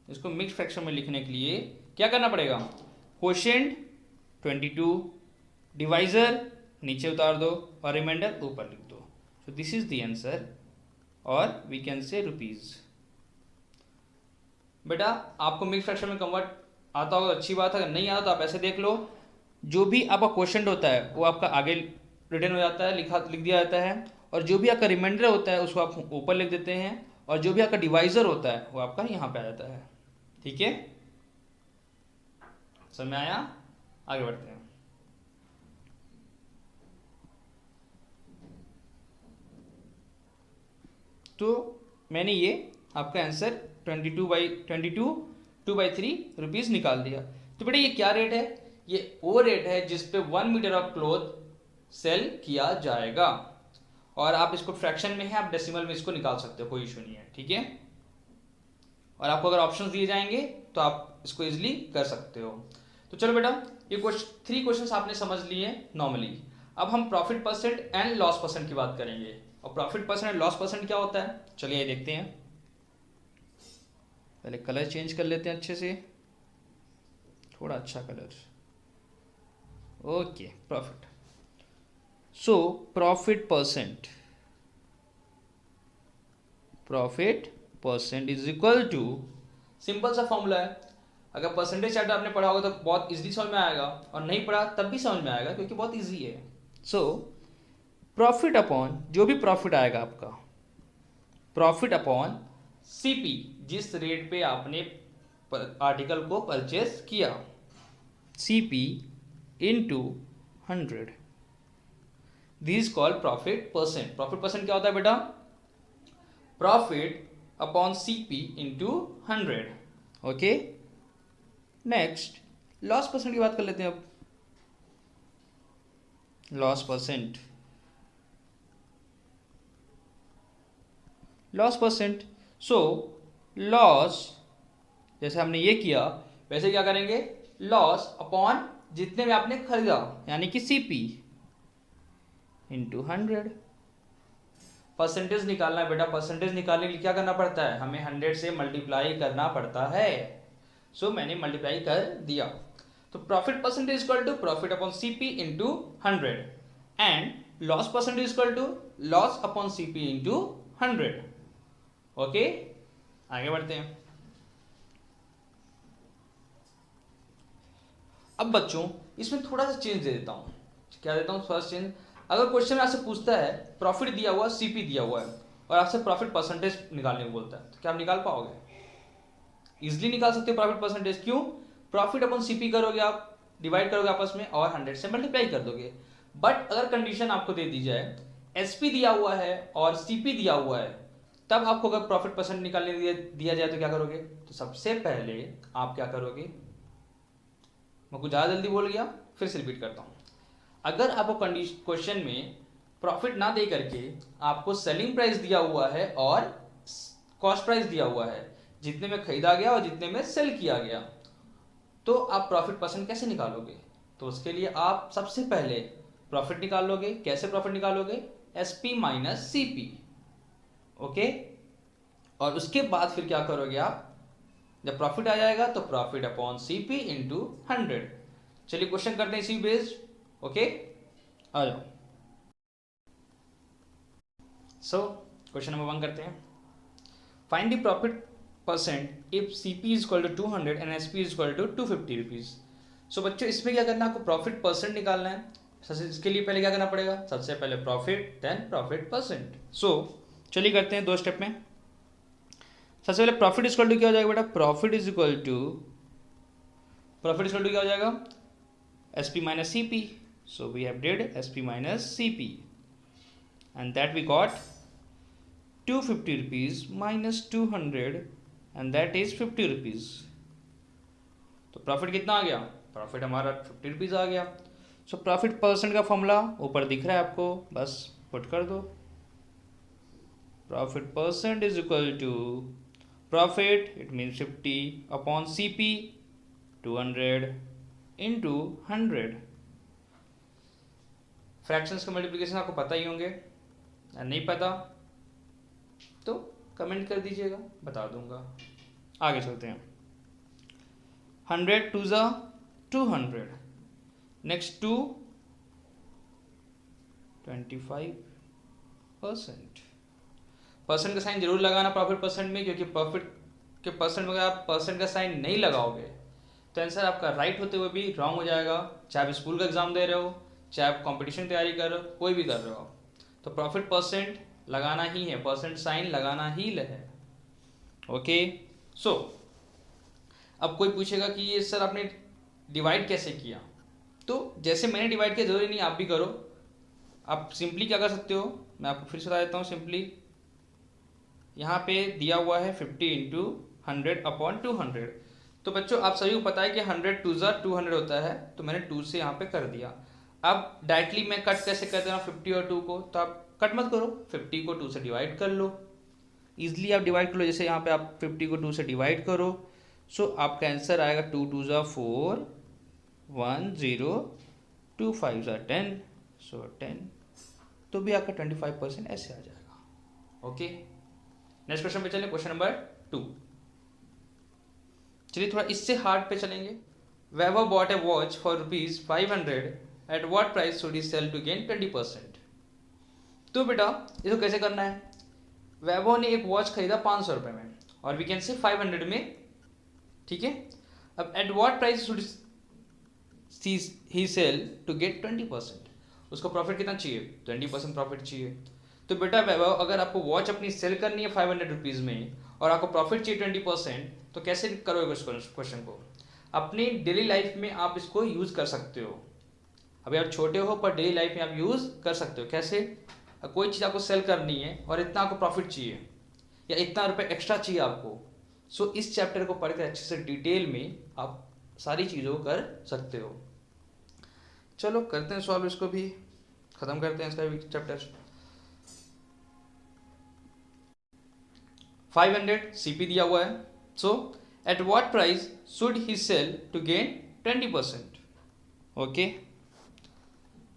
इसको मिक्स फ्रैक्शन में लिखने के लिए क्या करना पड़ेगा, क्वोशिएंट 22, डिवाइजर नीचे उतार दो और रिमाइंडर ऊपर लिख दो। So this is the answer, और वी कैन से रुपीज। बेटा आपको मिक्स फ्रैक्शन में कन्वर्ट आता होगा अच्छी बात है, अगर नहीं आता तो आप ऐसे देख लो, जो भी आपका क्वेश्चन होता है वो आपका आगे रिटर्न हो जाता है, लिख दिया जाता है, और जो भी आपका रिमाइंडर होता है उसको आप ऊपर लिख देते हैं, और जो भी आपका डिवाइजर होता है वो आपका यहाँ पे आ जाता है। ठीक है, समझ में आया, आगे बढ़ते हैं। तो मैंने ये आपका आंसर 22 2/3 रुपीज निकाल दिया। तो बेटा ये क्या रेट है, ये वो रेट है जिसपे 1 मीटर ऑफ क्लॉथ सेल किया जाएगा, और आप इसको फ्रैक्शन में है, आप डेसिमल में इसको निकाल सकते हो, कोई इशू नहीं है। ठीक है, और आपको अगर ऑप्शंस दिए जाएंगे तो आप इसको इजीली कर सकते हो। तो चलो बेटा ये 3 क्वेश्चंस आपने समझ लिए नॉर्मली। अब हम profit percent and loss percent की बात करेंगे, और profit percent and loss percent क्या होता है, चलिए ये देखते हैं। पहले कलर चेंज कर लेते हैं अच्छे से, थोड़ा अच्छा colour, okay, profit. So profit percent is equal to, simple सा फॉर्मूला है, अगर परसेंटेज चैप्टर आपने पढ़ा होगा तो बहुत इजीली समझ में आएगा, और नहीं पढ़ा तब भी समझ में आएगा क्योंकि बहुत इजी है। सो प्रॉफिट अपॉन, जो भी प्रॉफिट आएगा आपका, प्रॉफिट अपॉन सीपी, जिस रेट पे आपने आर्टिकल को परचेस किया, CP into 100, this called profit percent. Profit percent क्या होता है बेटा, profit upon CP into 100, okay. Next loss percent की बात कर लेते हैं। अब लॉस परसेंट, सो लॉस, जैसे हमने ये किया वैसे क्या करेंगे, लॉस अपॉन जितने में आपने खरीदा यानी कि सीपी इंटू 100। परसेंटेज निकालना है बेटा, परसेंटेज निकालने के लिए क्या करना पड़ता है, हमें 100 से मल्टीप्लाई करना पड़ता है। सो मैंने मल्टीप्लाई कर दिया, तो profit percentage equal to profit upon CP into 100, and loss percentage equal to loss upon CP into 100। Okay, आगे बढ़ते हैं। अब बच्चों इसमें थोड़ा सा चेंज दे देता हूं, क्या देता हूं, फर्स्ट चेंज। अगर क्वेश्चन आपसे पूछता है प्रॉफिट दिया हुआ, सीपी दिया हुआ है, और आपसे प्रॉफिट परसेंटेज निकालने को बोलता है, तो क्या आप निकाल पाओगे, इजिली निकाल सकते हो प्रॉफिट परसेंटेज। क्यों, प्रॉफिट अपॉन सीपी करोगे आप, डिवाइड करोगे आपस में और 100 से मल्टीप्लाई कर दोगे। बट अगर कंडीशन आपको दे दी जाए, एसपी दिया हुआ है और सीपी दिया हुआ है, तब आपको अगर प्रॉफिट परसेंट निकालने दिया जाए तो क्या करोगे, तो सबसे पहले आप क्या करोगे, मैं कुछ ज़्यादा जल्दी बोल गया, फिर से रिपीट करता हूँ। अगर आपको क्वेश्चन में प्रॉफिट ना दे करके आपको सेलिंग प्राइस दिया हुआ है और कॉस्ट प्राइस दिया हुआ है, जितने में खरीदा गया और जितने में सेल किया गया, तो आप प्रॉफिट परसेंट कैसे निकालोगे? तो उसके लिए आप सबसे पहले प्रॉफिट निकालोगे। कैसे प्रॉफिट निकालोगे? SP minus CP. ओके, और उसके बाद फिर क्या करोगे आप? जब प्रॉफिट आ जाएगा तो प्रॉफिट अपॉन सीपी इंटू 100। चलिए क्वेश्चन करते हैं इसी बेस्ड। ओके, आ जाओ। सो क्वेश्चन नंबर 1 करते हैं। Find the profit percent if CP is equal to 200 and SP is equal to 250 rupees. So बच्चों, इसमें क्या करना है आपको? प्रॉफिट परसेंट निकालना है। सबसे इसके लिए पहले क्या करना पड़ेगा? सबसे पहले प्रॉफिट, देन प्रॉफिट परसेंट। सो चलिए करते हैं 2 स्टेप में। सबसे पहले प्रॉफिट इज इक्वल टू क्या हो जाएगा बेटा? प्रॉफिट इज इक्वल टू क्या हो जाएगा? SP minus CP. So we have did SP minus CP and that we got 250 rupees minus 200 and that is 50 rupees. तो प्रॉफिट कितना आ गया? प्रॉफिट हमारा 50 रुपीज आ गया। सो प्रॉफिट परसेंट का फॉर्मूला ऊपर दिख रहा है आपको, बस पुट कर दो। Profit percent is equal to profit, it means 50 upon CP 200 into 100। Fractions का मल्टीप्लिकेशन आपको पता ही होंगे, नहीं पता तो कमेंट कर दीजिएगा, बता दूंगा। आगे चलते हैं। 100 टू ज़ा 200, नेक्स्ट टू 25%। परसेंट का साइन जरूर लगाना प्रॉफिट परसेंट में, क्योंकि प्रॉफिट के परसेंट में अगर आप परसेंट का साइन नहीं लगाओगे तो आंसर आपका राइट होते हुए भी रॉन्ग हो जाएगा। चाहे आप स्कूल का एग्जाम दे रहे हो, चाहे आप कंपटीशन तैयारी कर रहे हो, कोई भी कर रहे हो, तो प्रॉफिट परसेंट लगाना ही है, परसेंट साइन लगाना ही है। ओके, सो अब कोई पूछेगा कि ये सर आपने डिवाइड कैसे किया? तो जैसे मैंने डिवाइड किया जरूरी नहीं आप भी करो। आप सिंपली क्या कर सकते हो, मैं आपको फिर से बता देता हूँ। सिंपली यहाँ पे दिया हुआ है 50 इंटू 100 अपॉन 200। तो बच्चों आप सभी को पता है कि 100 टू ज़ा 200 होता है, तो मैंने 2 से यहाँ पे कर दिया। अब डायरेक्टली मैं कट कैसे कर दे रहा हूँ 50 और 2 को? तो आप कट मत करो, 50 को 2 से डिवाइड कर लो। ईजिली आप डिवाइड कर लो, जैसे यहाँ पे आप 50 को 2 से डिवाइड करो। सो आपका आंसर आएगा 2 टू ज़ा 4, 1 0, 2 5 ज़ा 10, सो 10। तो भी आपका 25% ऐसे आ जाएगा। ओके, नेक्स्ट क्वेश्चन पे चलें। Question number 2। चलिए थोड़ा इससे हार्ड पे चलेंगे। Vaibhav bought a watch for rupees 500 at what price should he sell to gain 20%। तो बेटा इसको कैसे करना है? वैभव ने एक वॉच खरीदा 500 रुपये में और वी कैन से 500 में, ठीक है। अब at what price should he sell to get 20%। उसको प्रॉफिट कितना चाहिए? 20% प्रॉफिट चाहिए। तो बेटा वैभव, अगर आपको वॉच अपनी सेल करनी है 500 रुपीज़ में और आपको प्रॉफिट चाहिए 20%, तो कैसे करोगे उस क्वेश्चन को? अपनी डेली लाइफ में आप इसको यूज़ कर सकते हो। अभी आप छोटे हो पर डेली लाइफ में आप यूज़ कर सकते हो। कैसे? कोई चीज़ आपको सेल करनी है और इतना आपको प्रॉफिट चाहिए या इतना रुपये एक्स्ट्रा चाहिए आपको, सो इस चैप्टर को पढ़कर अच्छे से डिटेल में आप सारी चीज़ों को कर सकते हो। चलो करते हैं सॉल्व, इसको भी ख़त्म करते हैं इसका भी चैप्टर। 500 सीपी दिया हुआ है। So at what price should he sell to gain 20%? Okay,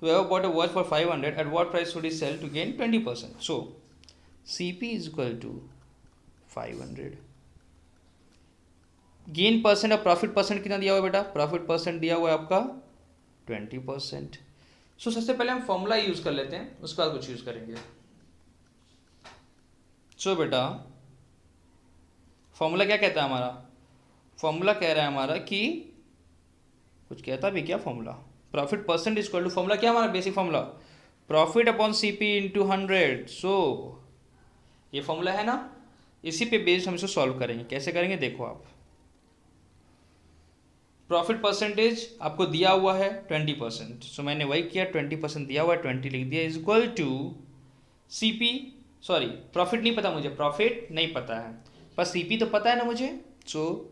we have bought a watch for 500, at what price should he sell to gain 20%? So CP is equal to 500, gain percent और profit percent कितना दिया हुआ है बेटा? Profit percent दिया हुआ है आपका 20%। सो सबसे पहले हम फॉर्मूला यूज कर लेते हैं, उसके बाद कुछ यूज करेंगे। सो बेटा फॉर्मूला क्या कहता है हमारा? फॉर्मूला कह रहा है हमारा कि कुछ कहता भी क्या formula? Profit percent is equal to, formula क्या हमारा basic formula? Profit upon CP into 100। So ये फॉर्मूला है ना, इसी पे बेस्ड हम इसको सॉल्व करेंगे। कैसे करेंगे देखो आप। प्रॉफिट परसेंटेज आपको दिया हुआ है 20%, सो मैंने वही किया, 20% दिया हुआ है 20 लिख दिया, is equal to CP, sorry profit नहीं पता मुझे, प्रॉफिट नहीं पता है, पर सीपी तो पता है ना मुझे। So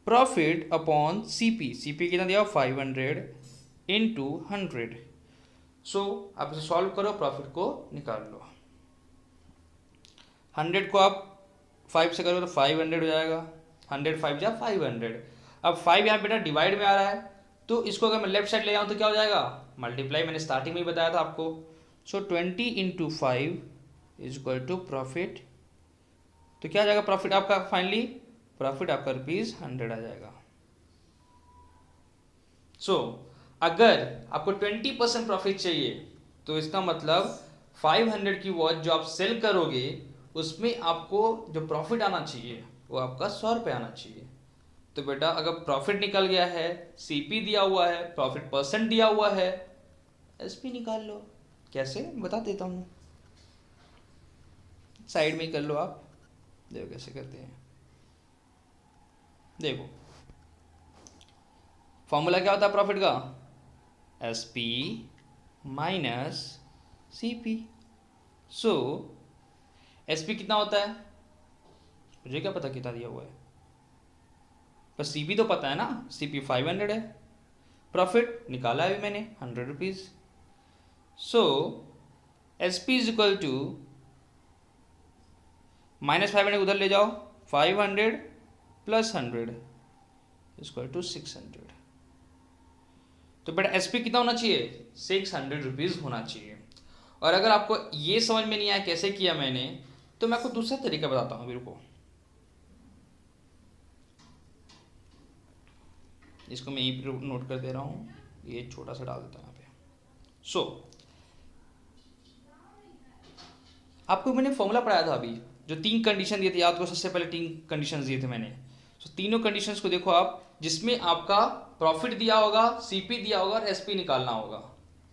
profit upon CP, CP कितना दिया 500 इंटू 100। सो आप इसे सॉल्व करो, प्रॉफिट को निकाल लो। 100 को आप 5 से करो तो 500 हो जाएगा, 100 5 जा 500। अब 5 यहाँ बेटा डिवाइड में आ रहा है, तो इसको अगर मैं लेफ्ट साइड ले जाऊँ तो क्या हो जाएगा मल्टीप्लाई, मैंने स्टार्टिंग में ही बताया था आपको। So 20 into 5 is equal to profit. तो क्या आ जाएगा प्रॉफिट आपका, फाइनली प्रॉफिट आपका ₹100 आ जाएगा। सो अगर आपको 20% प्रॉफिट चाहिए तो इसका मतलब 500 की वॉच जो आप सेल करोगे उसमें आपको जो प्रॉफिट आना चाहिए वो आपका ₹100 आना चाहिए। तो बेटा अगर प्रॉफिट निकल गया है, सीपी दिया हुआ है, प्रॉफिट परसेंट दिया हुआ है, एसपी निकाल लो। कैसे बता देता हूँ, साइड में ही कर लो आप, देखो कैसे करते हैं। देखो फॉर्मूला क्या होता है प्रॉफिट का, एसपी माइनस सीपी। सो एसपी कितना होता है मुझे क्या पता कितना दिया हुआ है, पर सीपी तो पता है ना, सीपी 500 है, प्रॉफिट निकाला है अभी मैंने ₹100। सो एसपी इज इक्वल टू -500 उधर ले जाओ, 500 प्लस 100 इक्वल टू 600। तो बेटा एसपी कितना होना चाहिए, ₹600 होना चाहिए। और अगर आपको ये समझ में नहीं आया कैसे किया मैंने, तो मैं आपको दूसरा तरीका बताता हूँ। मेरे को इसको मैं यहीं पर नोट कर दे रहा हूँ, ये छोटा सा डाल देता हूँ यहाँ पे। सो आपको मैंने फॉर्मूला पढ़ाया था अभी, जो 3 कंडीशन दिए थे, याद करो सबसे पहले 3 कंडीशन दिए थे मैंने। सो तीनों कंडीशंस को देखो आप, जिसमें आपका प्रॉफिट दिया होगा, सीपी दिया होगा और एसपी निकालना होगा।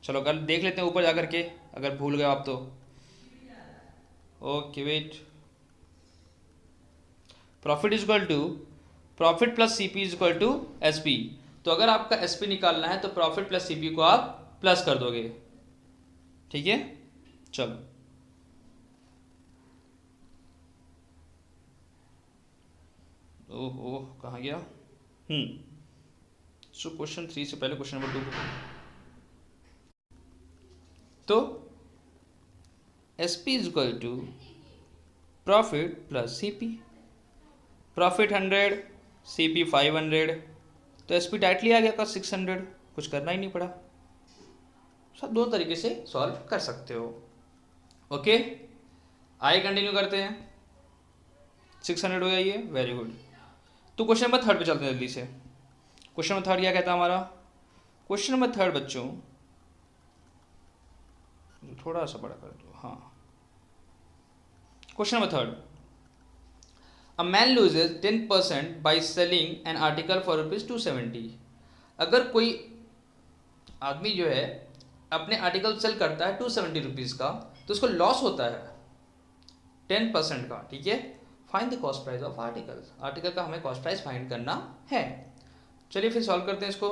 चलो कल देख लेते हैं ऊपर जाकर के, अगर भूल गए आप तो। Okay wait, profit is equal to profit plus CP is equal to SP. तो अगर आपका एसपी निकालना है तो प्रॉफिट प्लस सीपी को आप प्लस कर दोगे, ठीक है। चलो ओह कहाँ गया, सो क्वेश्चन 3 से पहले क्वेश्चन नंबर 2 तो SP is equal to profit plus CP, profit 100, CP 500, तो एसपी डायरेक्टली आ गया का 600, कुछ करना ही नहीं पड़ा। सब दो तरीके से सॉल्व कर सकते हो। ओके आगे कंटिन्यू करते हैं। 600 हो गया ये, वेरी गुड। तो क्वेश्चन नंबर 3 पे चलते हैं जल्दी से। क्वेश्चन नंबर 3 क्या कहता है हमारा, क्वेश्चन नंबर 3 बच्चों थोड़ा सा बड़ा कर दो, हाँ। Question number 3, a man loses 10% by selling an article for ₹270। अगर कोई आदमी जो है अपने आर्टिकल सेल करता है ₹270 का, तो उसको लॉस होता है 10% का, ठीक है। Find the cost price of article, article का हमें कॉस्ट प्राइस फाइंड करना है। चलिए फिर सॉल्व करते हैं इसको।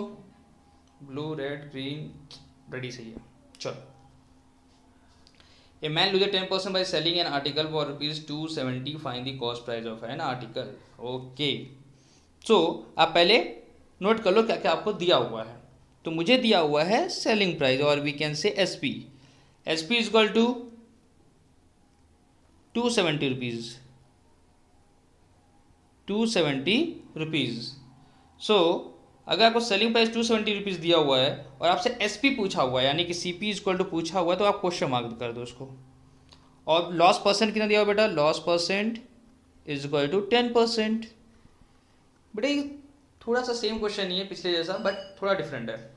ब्लू रेड ग्रीन रेडी सही है। चलो, a man loses 10% by selling an article for ₹270, find the cost price of an article. Okay, so आप पहले नोट कर लो क्या क्या आपको दिया हुआ है। तो मुझे दिया हुआ है सेलिंग प्राइस, और we can say SP, SP is equal to ₹270, ₹270। So अगर आपको सेलिंग प्राइस ₹270 दिया हुआ है और आपसे एसपी पूछा हुआ है, यानी कि सीपी इज इक्वल टू पूछा हुआ है, तो आप क्वेश्चन मार्क कर दो उसको। और लॉस परसेंट कितना दिया हुआ बेटा, loss percent is equal to 10%। बेटा ये थोड़ा सा सेम क्वेश्चन नहीं है पिछले जैसा, बट थोड़ा डिफरेंट है।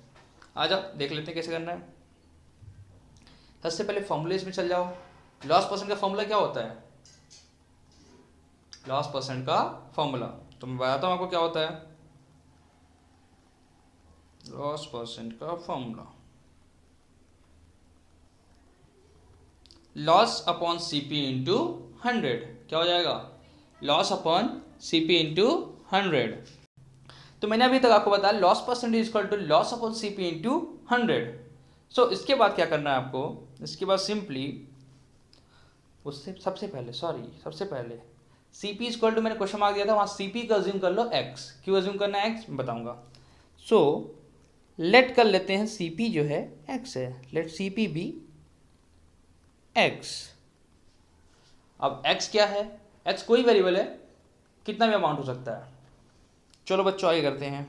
आ जाओ देख लेते हैं कैसे करना है। सबसे पहले फॉर्मूलेज में चल जाओ। लॉस परसेंट का फॉर्मूला क्या होता है, लॉस परसेंट का फॉर्मूला तो मैं बताता हूं आपको क्या होता है। लॉस परसेंट का formula, loss upon CP into 100, क्या हो जाएगा, लॉस अपॉन सीपी इंटू 100। तो मैंने अभी तक आपको बताया loss percent is equal to loss upon CP into 100। So इसके बाद क्या करना है आपको, इसके बाद सिंपली उससे सबसे पहले CP इक्वल टू, मैंने क्वेश्चन मार्क दिया था, वहाँ CP का अज्यूम कर लो x। क्यों अज्यूम करना है x, मैं बताऊंगा। सो लेट कर लेते हैं CP जो है x है, लेट CP बी x। अब x क्या है, x कोई वेरिएबल है, कितना भी अमाउंट हो सकता है। चलो बच्चों आगे करते हैं।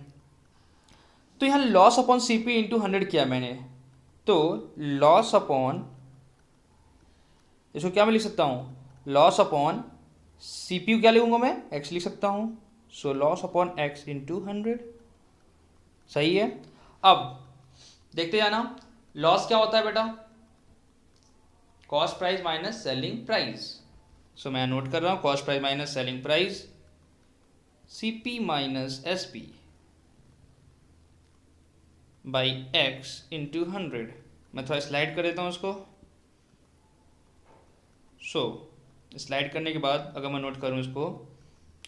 तो यहाँ लॉस अपॉन CP इंटू 100 किया मैंने, तो लॉस अपॉन, इसको क्या मैं लिख सकता हूँ, लॉस अपॉन CPU क्या लिखूंगा मैं, x लिख सकता हूँ। So loss upon x into 100, सही है। अब देखते जाना, लॉस क्या होता है बेटा, cost price minus selling price. So मैं नोट कर रहा हूँ, cost price minus selling price, CP minus SP by x into 100। मैं थोड़ा स्लाइड कर देता हूँ उसको। सो स्लाइड करने के बाद अगर मैं नोट करूँ इसको,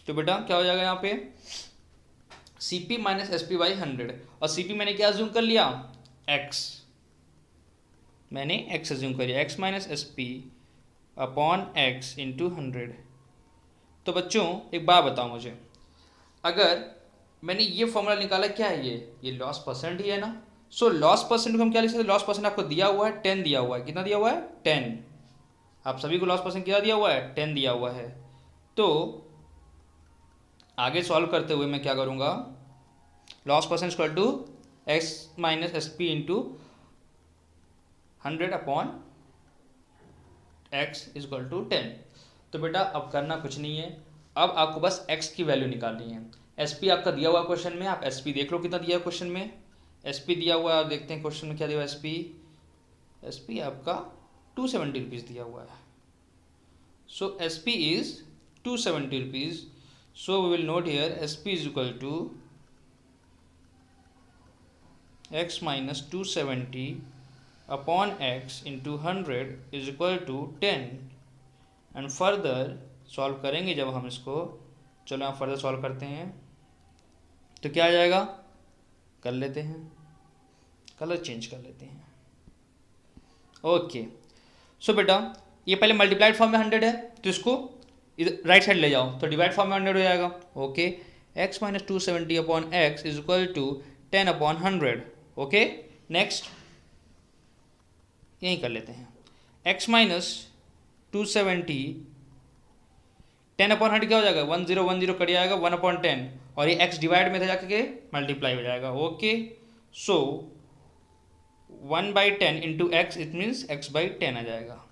तो बेटा क्या हो जाएगा यहाँ पे, CP माइनस SP बाई 100, और CP मैंने क्या अज्यूम कर लिया, x, मैंने x अज्यूम कर लिया, x minus SP upon x into 100। तो बच्चों एक बात बताओ मुझे, अगर मैंने ये फॉर्मूला निकाला, क्या है ये लॉस परसेंट ही है ना। सो लॉस परसेंट को हम क्या लिख सकते हैं, लॉस परसेंट आपको दिया हुआ है 10 दिया हुआ है, कितना दिया हुआ है 10, आप सभी को लॉस परसेंट क्या दिया हुआ है 10 दिया हुआ है। तो आगे सॉल्व करते हुए मैं क्या करूँगा, loss percent equal to x minus SP into 100 upon x equal to 10। तो बेटा अब करना कुछ नहीं है, अब आपको बस x की वैल्यू निकालनी है। SP आपका दिया हुआ क्वेश्चन में, आप SP देख लो कितना दिया है क्वेश्चन में, SP दिया हुआ है, आप देखते हैं क्वेश्चन में क्या दिया हुआ है। SP आपका 270 रुपीज़ दिया हुआ है। So SP is 270 rupees. So we will note here SP is equal to x minus 270 upon x into 100 is equal to 10। And further solve करेंगे जब हम इसको, चलो आप फर्दर सॉल्व करते हैं, तो क्या आ जाएगा, कर लेते हैं, कलर चेंज कर लेते हैं। ओके, सो बेटा ये पहले मल्टीप्लाइड फॉर्म में 100 है, तो इसको राइट साइड ले जाओ, तो डिवाइड फॉर्म में 100 हो जाएगा। Okay, x minus 270 upon x is equal to 10 upon 100। Okay, next यहीं कर लेते हैं, x माइनस 270, 10 अपॉन 100 क्या हो जाएगा, 1010 कट जाएगा, 1 अपॉन 10, और ये x डिवाइड में था जाके मल्टीप्लाई हो जाएगा। Okay, so 1 by 10 into x, it means x by 10 आ जाएगा।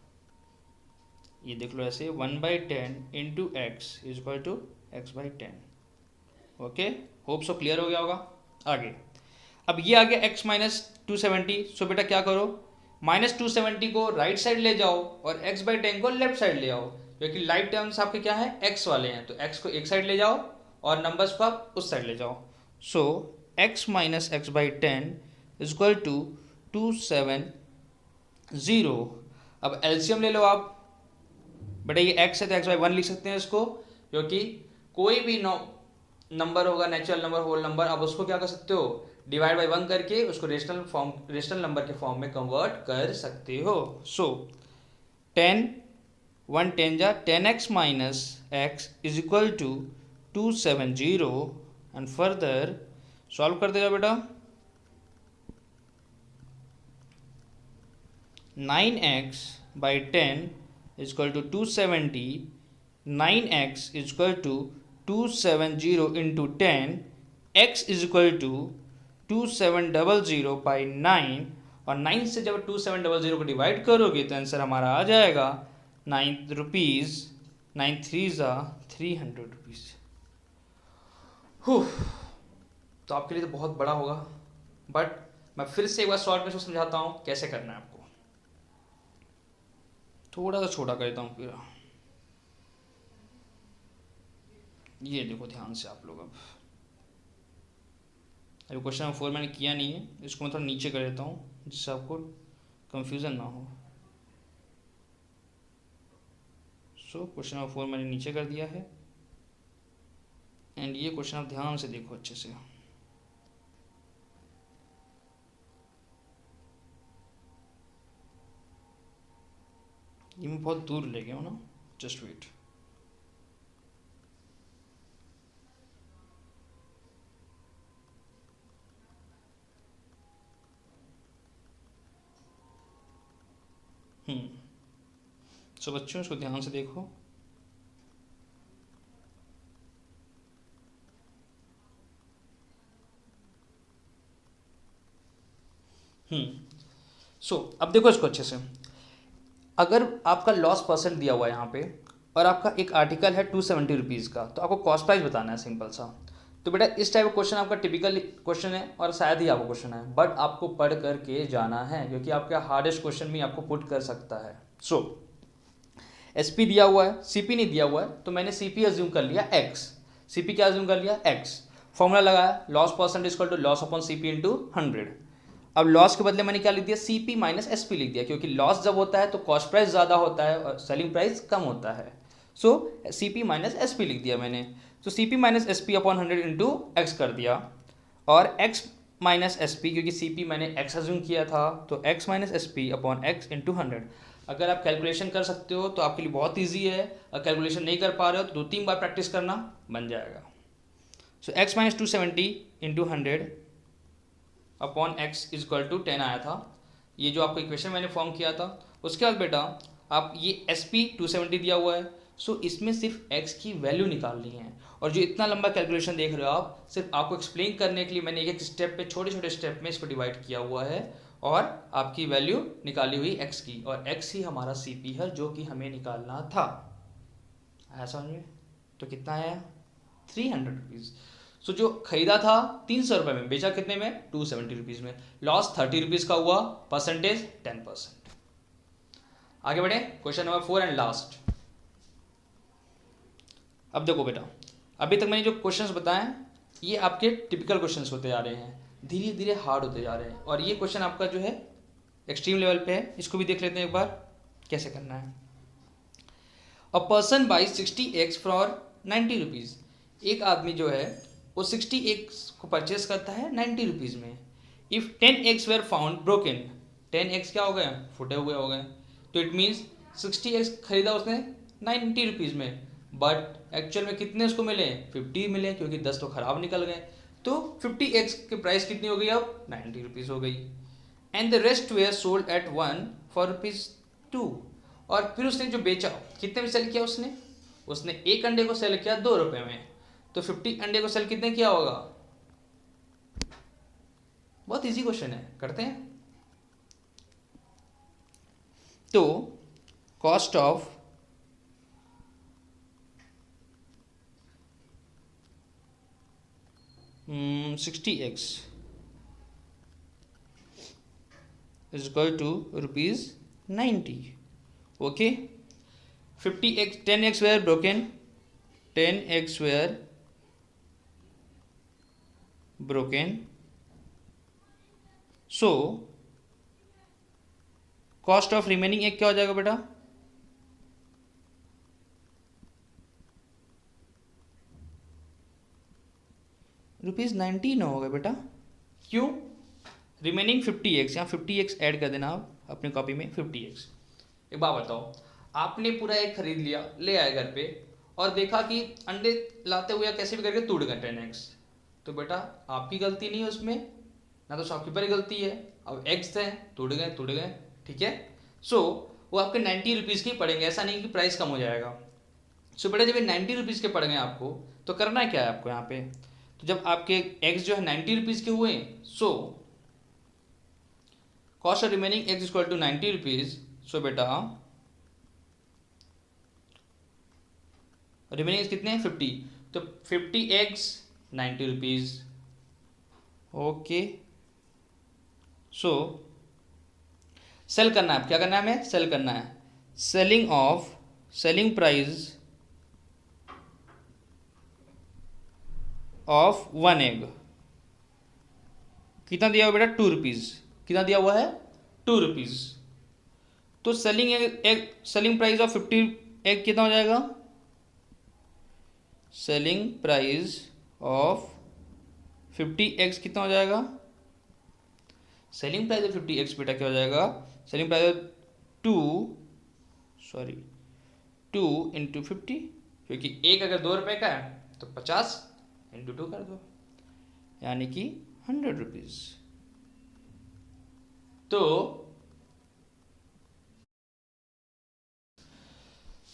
ये देख लो ऐसे, 1 by 10 into x is equal to x by 10। Okay, hope so clear हो गया होगा। आगे, अब ये आ गया x माइनस 270। सो बेटा क्या करो, माइनस 270 को राइट साइड ले जाओ और x बाई 10 को लेफ्ट साइड ले आओ, क्योंकि लाइट टर्म्स आपके क्या है x वाले हैं, तो x को एक साइड ले जाओ और नंबर्स को आप उस साइड ले जाओ। So x minus x by 10 is equal to 270। अब एलसीएम ले लो आप, बेटा ये x है तो x बाई 1 लिख सकते हैं इसको, क्योंकि कोई भी नंबर होगा, नेचुरल नंबर, होल नंबर, आप उसको क्या कर सकते हो, डिवाइड बाई 1 करके उसको रेशनल नंबर के फॉर्म में कन्वर्ट कर सकते हो। सो 10 1 10 जा 10x minus x is equal to 270। And further solve कर देगा बेटा, 9x by 10 is equal to 270, 9x is equal to 270 into 10, x is equal to 2700 by 9, और 9 से जब 2700 को डिवाइड करोगे तो आंसर हमारा आ जाएगा 9 रुपीज़, 9 3 ज़ा 300 रुपीज़। तो आपके लिए तो बहुत बड़ा होगा, बट मैं फिर से एक बार शॉर्ट में समझाता हूँ कैसे करना है आपको, थोड़ा सा छोटा कर देता हूँ पूरा। ये देखो ध्यान से आप लोग, अब अभी क्वेश्चन नंबर 4 मैंने किया नहीं है, इसको मैं थोड़ा नीचे कर देता हूँ जिससे आपको कंफ्यूजन ना हो। सो क्वेश्चन नंबर 4 मैंने नीचे कर दिया है, एंड ये क्वेश्चन आप ध्यान से देखो अच्छे से। ये मैं बहुत दूर ले गया हूँ ना, जस्ट वेट। सो बच्चों इसको ध्यान से देखो। सो अब देखो इसको अच्छे से। अगर आपका लॉस परसेंट दिया हुआ है यहाँ पे और आपका एक आर्टिकल है 270 रुपीज़ का, तो आपको कॉस्ट प्राइस बताना है, सिंपल सा। तो बेटा इस टाइप का क्वेश्चन आपका टिपिकल क्वेश्चन है और शायद ही आपको क्वेश्चन है, बट आपको पढ़ करके जाना है क्योंकि आपका हार्डेस्ट क्वेश्चन भी आपको पुट कर सकता है। सो एसपी दिया हुआ है, सीपी नहीं दिया हुआ है, तो मैंने सीपी अज्यूम कर लिया एक्स। सीपी क्या अज्यूम कर लिया? एक्स। फॉर्मूला लगाया, loss percent equal to loss upon CP into 100। अब लॉस के बदले मैंने क्या लिख दिया? सीपी माइनस एसपी लिख दिया, क्योंकि लॉस जब होता है तो कॉस्ट प्राइस ज़्यादा होता है और सेलिंग प्राइस कम होता है। सो सीपी माइनस एसपी लिख दिया मैंने। तो CP minus SP upon 100 into x कर दिया, और एक्स माइनस एसपी, क्योंकि सीपी मैंने एक्स अज्यूम किया था, तो x minus SP upon x into 100। अगर आप कैलकुलेशन कर सकते हो तो आपके लिए बहुत ईजी है, अगर कैलकुलेशन नहीं कर पा रहे हो तो 2-3 बार प्रैक्टिस करना, बन जाएगा। So x minus 270 into 100 upon x is equal to 10 आया था। ये जो आपको इक्वेशन मैंने फॉर्म किया था। उसके बाद बेटा आप ये एस पी 270 दिया हुआ है, सो इसमें सिर्फ एक्स की वैल्यू निकालनी है। और जो इतना लंबा कैलकुलेशन देख रहे हो आप, सिर्फ आपको एक्सप्लेन करने के लिए मैंने एक स्टेप पे, छोटे छोटे स्टेप में इसको डिवाइड किया हुआ है, और आपकी वैल्यू निकाली हुई एक्स की, और एक्स ही हमारा सी पी है जो कि हमें निकालना था। आया समझ में? तो कितना आया? 300 रुपीज़। सो जो खरीदा था 300 रुपये में, बेचा कितने में? 270 रुपीज़ में। लॉस 30 रुपीज़ का हुआ, परसेंटेज 10%। आगे बढ़े, क्वेश्चन नंबर 4 एंड लास्ट। अब देखो बेटा, अभी तक मैंने जो क्वेश्चंस बताए ये आपके टिपिकल क्वेश्चंस होते जा रहे हैं, धीरे धीरे हार्ड होते जा रहे हैं, और ये क्वेश्चन आपका जो है एक्सट्रीम लेवल पे है। इसको भी देख लेते हैं एक बार कैसे करना है। A person buys 60x for 90 rupees. एक आदमी जो है वो 60x को परचेस करता है 90 रुपीज़ में। If 10x were found broken, 10x क्या हो गए? फुटे हुए हो गए। तो इट मीन्स 60x खरीदा उसने 90 रुपीज़ में, बट एक्चुअल में कितने उसको मिले? 50 मिले, क्योंकि 10 तो खराब निकल गए। तो 50x के प्राइस कितनी हो गई? अब 90 रुपीज़ हो गई। And the rest were sold at 1 for ₹2। और फिर उसने जो बेचा, कितने में सेल किया उसने? उसने एक अंडे को सेल किया 2 रुपये में। तो 50 अंडे को सेल कितने किया होगा? बहुत इजी क्वेश्चन है, करते हैं। तो cost of $60 is equal to ₹90. Okay, 50x 10x were broken, 10x were broken. So cost of remaining एक क्या हो जाएगा बेटा? ₹90 होगा बेटा। क्यों? रिमेनिंग 50x, यहाँ 50x ऐड कर देना आप अपनी कॉपी में, 50x। एक बात बताओ, आपने पूरा एक खरीद लिया, ले आए घर पे, और देखा कि अंडे लाते हुए कैसे भी करके टूट गए 10x, तो बेटा आपकी गलती नहीं है उसमें, ना तो शॉपकीपर की गलती है। अब एग्स थे, टूट गए, ठीक है। सो वो आपके 90 रुपीज़ के पड़ेंगे, ऐसा नहीं कि प्राइस कम हो जाएगा। सो बेटा जब ये 90 रुपीज़ के पड़ गए आपको, तो करना क्या है आपको यहाँ पे? तो जब आपके एग्स जो है 90 रुपीज़ के हुए, so cost of remaining eggs equal to 90 rupees. So बेटा रिमेनिंग कितने हैं? 50। तो 50 eggs 90 rupees. Okay, so sell करना है। क्या करना है हमें? सेल करना है। सेलिंग प्राइस ऑफ 1 एग कितना दिया हुआ बेटा? 2 रुपीज़। कितना दिया हुआ है? 2 रुपीज़। तो सेलिंग प्राइस ऑफ 50 एग कितना हो जाएगा? सेलिंग प्राइस ऑफ 50 एग्स कितना हो जाएगा? सेलिंग प्राइस ऑफ 50 एक्स बेटा क्या हो जाएगा? सेलिंग प्राइस ऑफ 2 इंटू 50, क्योंकि एक अगर 2 रुपये का है तो 50 इंटू 2 कर दो, यानी कि 100 रुपीज़। तो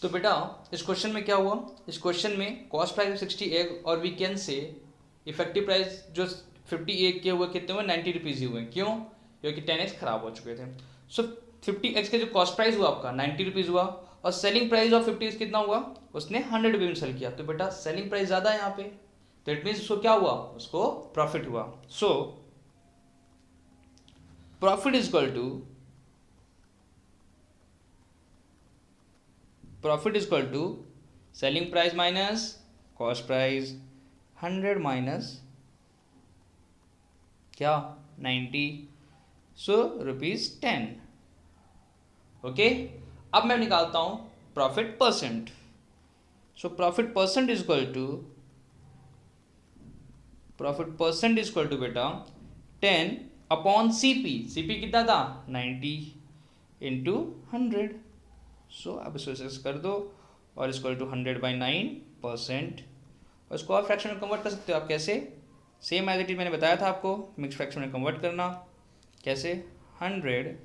तो बेटा इस क्वेश्चन में क्या हुआ, इस क्वेश्चन में कॉस्ट प्राइस 60 और we can say effective price जो 58 के हुए कितने हुए 90 रुपीज़ ही हुए। क्यों? क्योंकि 10x खराब हो चुके थे। सो 50x का जो कॉस्ट प्राइस हुआ आपका 90 रुपीज़ हुआ और सेलिंग प्राइस ऑफ 50 कितना हुआ, उसने 100 रुपये में सेल किया। तो बेटा सेलिंग प्राइस ज़्यादा है यहाँ पे, तो इट मीन्स उसको क्या हुआ, उसको प्रॉफिट हुआ। So profit is equal to selling price minus cost price 100 minus क्या 90, सो ₹10। ओके, अब मैं निकालता हूं profit percent. So profit percent is equal to बेटा 10 अपॉन सीपी कितना था 90 इंटू 100। सो अब इसको ऐसे कर दो और इसको 100/9%, और इसको आप फ्रैक्शन में कन्वर्ट कर सकते हो आप। कैसे? सेम एज इट इज मैंने बताया था आपको, मिक्स फ्रैक्शन में कन्वर्ट करना। कैसे? 100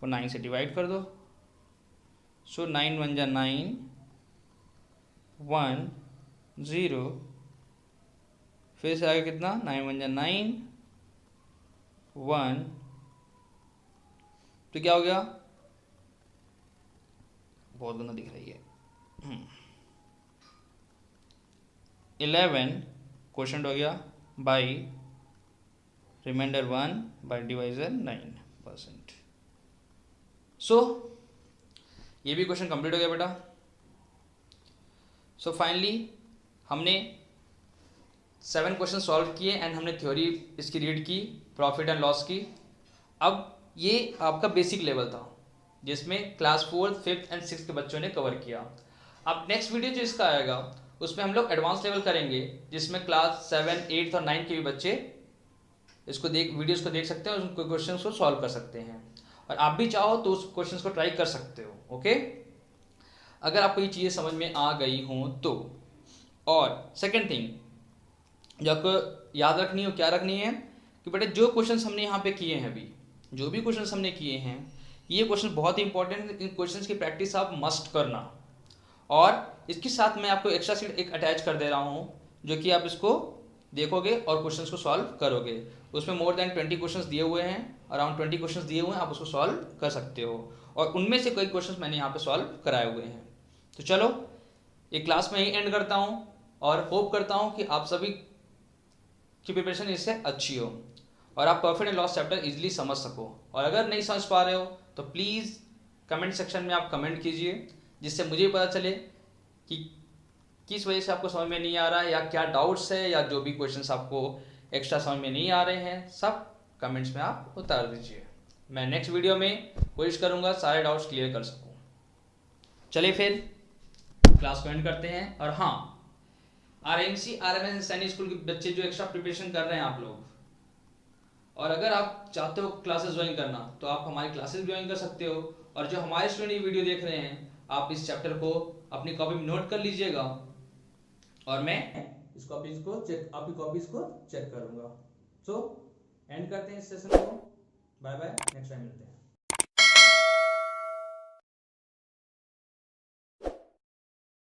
को 9 से डिवाइड कर दो। सो 9 1 जा 9, 1 0, फिर से आगे कितना 9 1 जा 9, 1, तो क्या हो गया, बहुत गंदा दिख रही है, 11 क्वेश्चन हो गया बाई रिमाइंडर 1 बाई डिवाइजर 9%। सो ये भी क्वेश्चन कंप्लीट हो गया बेटा। सो फाइनली हमने 7 क्वेश्चन सॉल्व किए एंड हमने थ्योरी इसकी रीड की, प्रॉफिट एंड लॉस की। अब ये आपका बेसिक लेवल था जिसमें class 4th 5th and 6th के बच्चों ने कवर किया। अब नेक्स्ट वीडियो जो इसका आएगा उसमें हम लोग एडवांस लेवल करेंगे, जिसमें क्लास 7, 8 और 9 के भी बच्चे इसको वीडियोस को देख सकते हैं और उन क्वेश्चन को सॉल्व कर सकते हैं। और आप भी चाहो तो उस क्वेश्चन को ट्राई कर सकते हो। ओके, अगर आपको ये चीज़ें समझ में आ गई हों तो। और सेकेंड थिंग जो आपको याद रखनी हो, क्या रखनी है कि बेटे जो क्वेश्चन हमने यहाँ पे किए हैं, अभी जो भी क्वेश्चन हमने किए हैं, ये क्वेश्चन बहुत ही इंपॉर्टेंट है। इन क्वेश्चंस की प्रैक्टिस आप मस्ट करना। और इसके साथ मैं आपको एक्स्ट्रा शीट एक अटैच कर दे रहा हूँ, जो कि आप इसको देखोगे और क्वेश्चंस को सॉल्व करोगे। उसमें मोर देन 20 क्वेश्चंस दिए हुए हैं, अराउंड 20 क्वेश्चंस दिए हुए हैं, आप उसको सॉल्व कर सकते हो। और उनमें से कई क्वेश्चंस मैंने यहाँ पे सॉल्व कराए हुए हैं। तो चलो ये क्लास में ही एंड करता हूँ और होप करता हूँ कि आप सभी की प्रिपरेशन इससे अच्छी हो और आप profit and loss chapter easily समझ सको। और अगर नहीं समझ पा रहे हो तो प्लीज़ कमेंट सेक्शन में आप कमेंट कीजिए, जिससे मुझे पता चले कि किस वजह से आपको समझ में नहीं आ रहा है या क्या डाउट्स है या जो भी क्वेश्चंस आपको एक्स्ट्रा समझ में नहीं आ रहे हैं, सब कमेंट्स में आप उतार दीजिए। मैं नेक्स्ट वीडियो में कोशिश करूँगा सारे डाउट्स क्लियर कर सकूँ। चलिए फिर क्लास को एंड करते हैं। और हाँ, RMC RMS सैनिक स्कूल के बच्चे जो एक्स्ट्रा प्रिपरेशन कर रहे हैं आप लोग, और अगर आप चाहते हो क्लासेस ज्वाइन करना तो आप हमारी क्लासेस ज्वाइन कर सकते हो। और जो हमारे स्टूडेंट ये वीडियो देख रहे हैं, आप इस चैप्टर को अपनी कॉपी में नोट कर लीजिएगा और मैं इस कॉपीज को आपकी कॉपीज को चेक करूंगा। सो एंड करते हैं इस सेशन को। बाय बाय, नेक्स्ट टाइम मिलते हैं।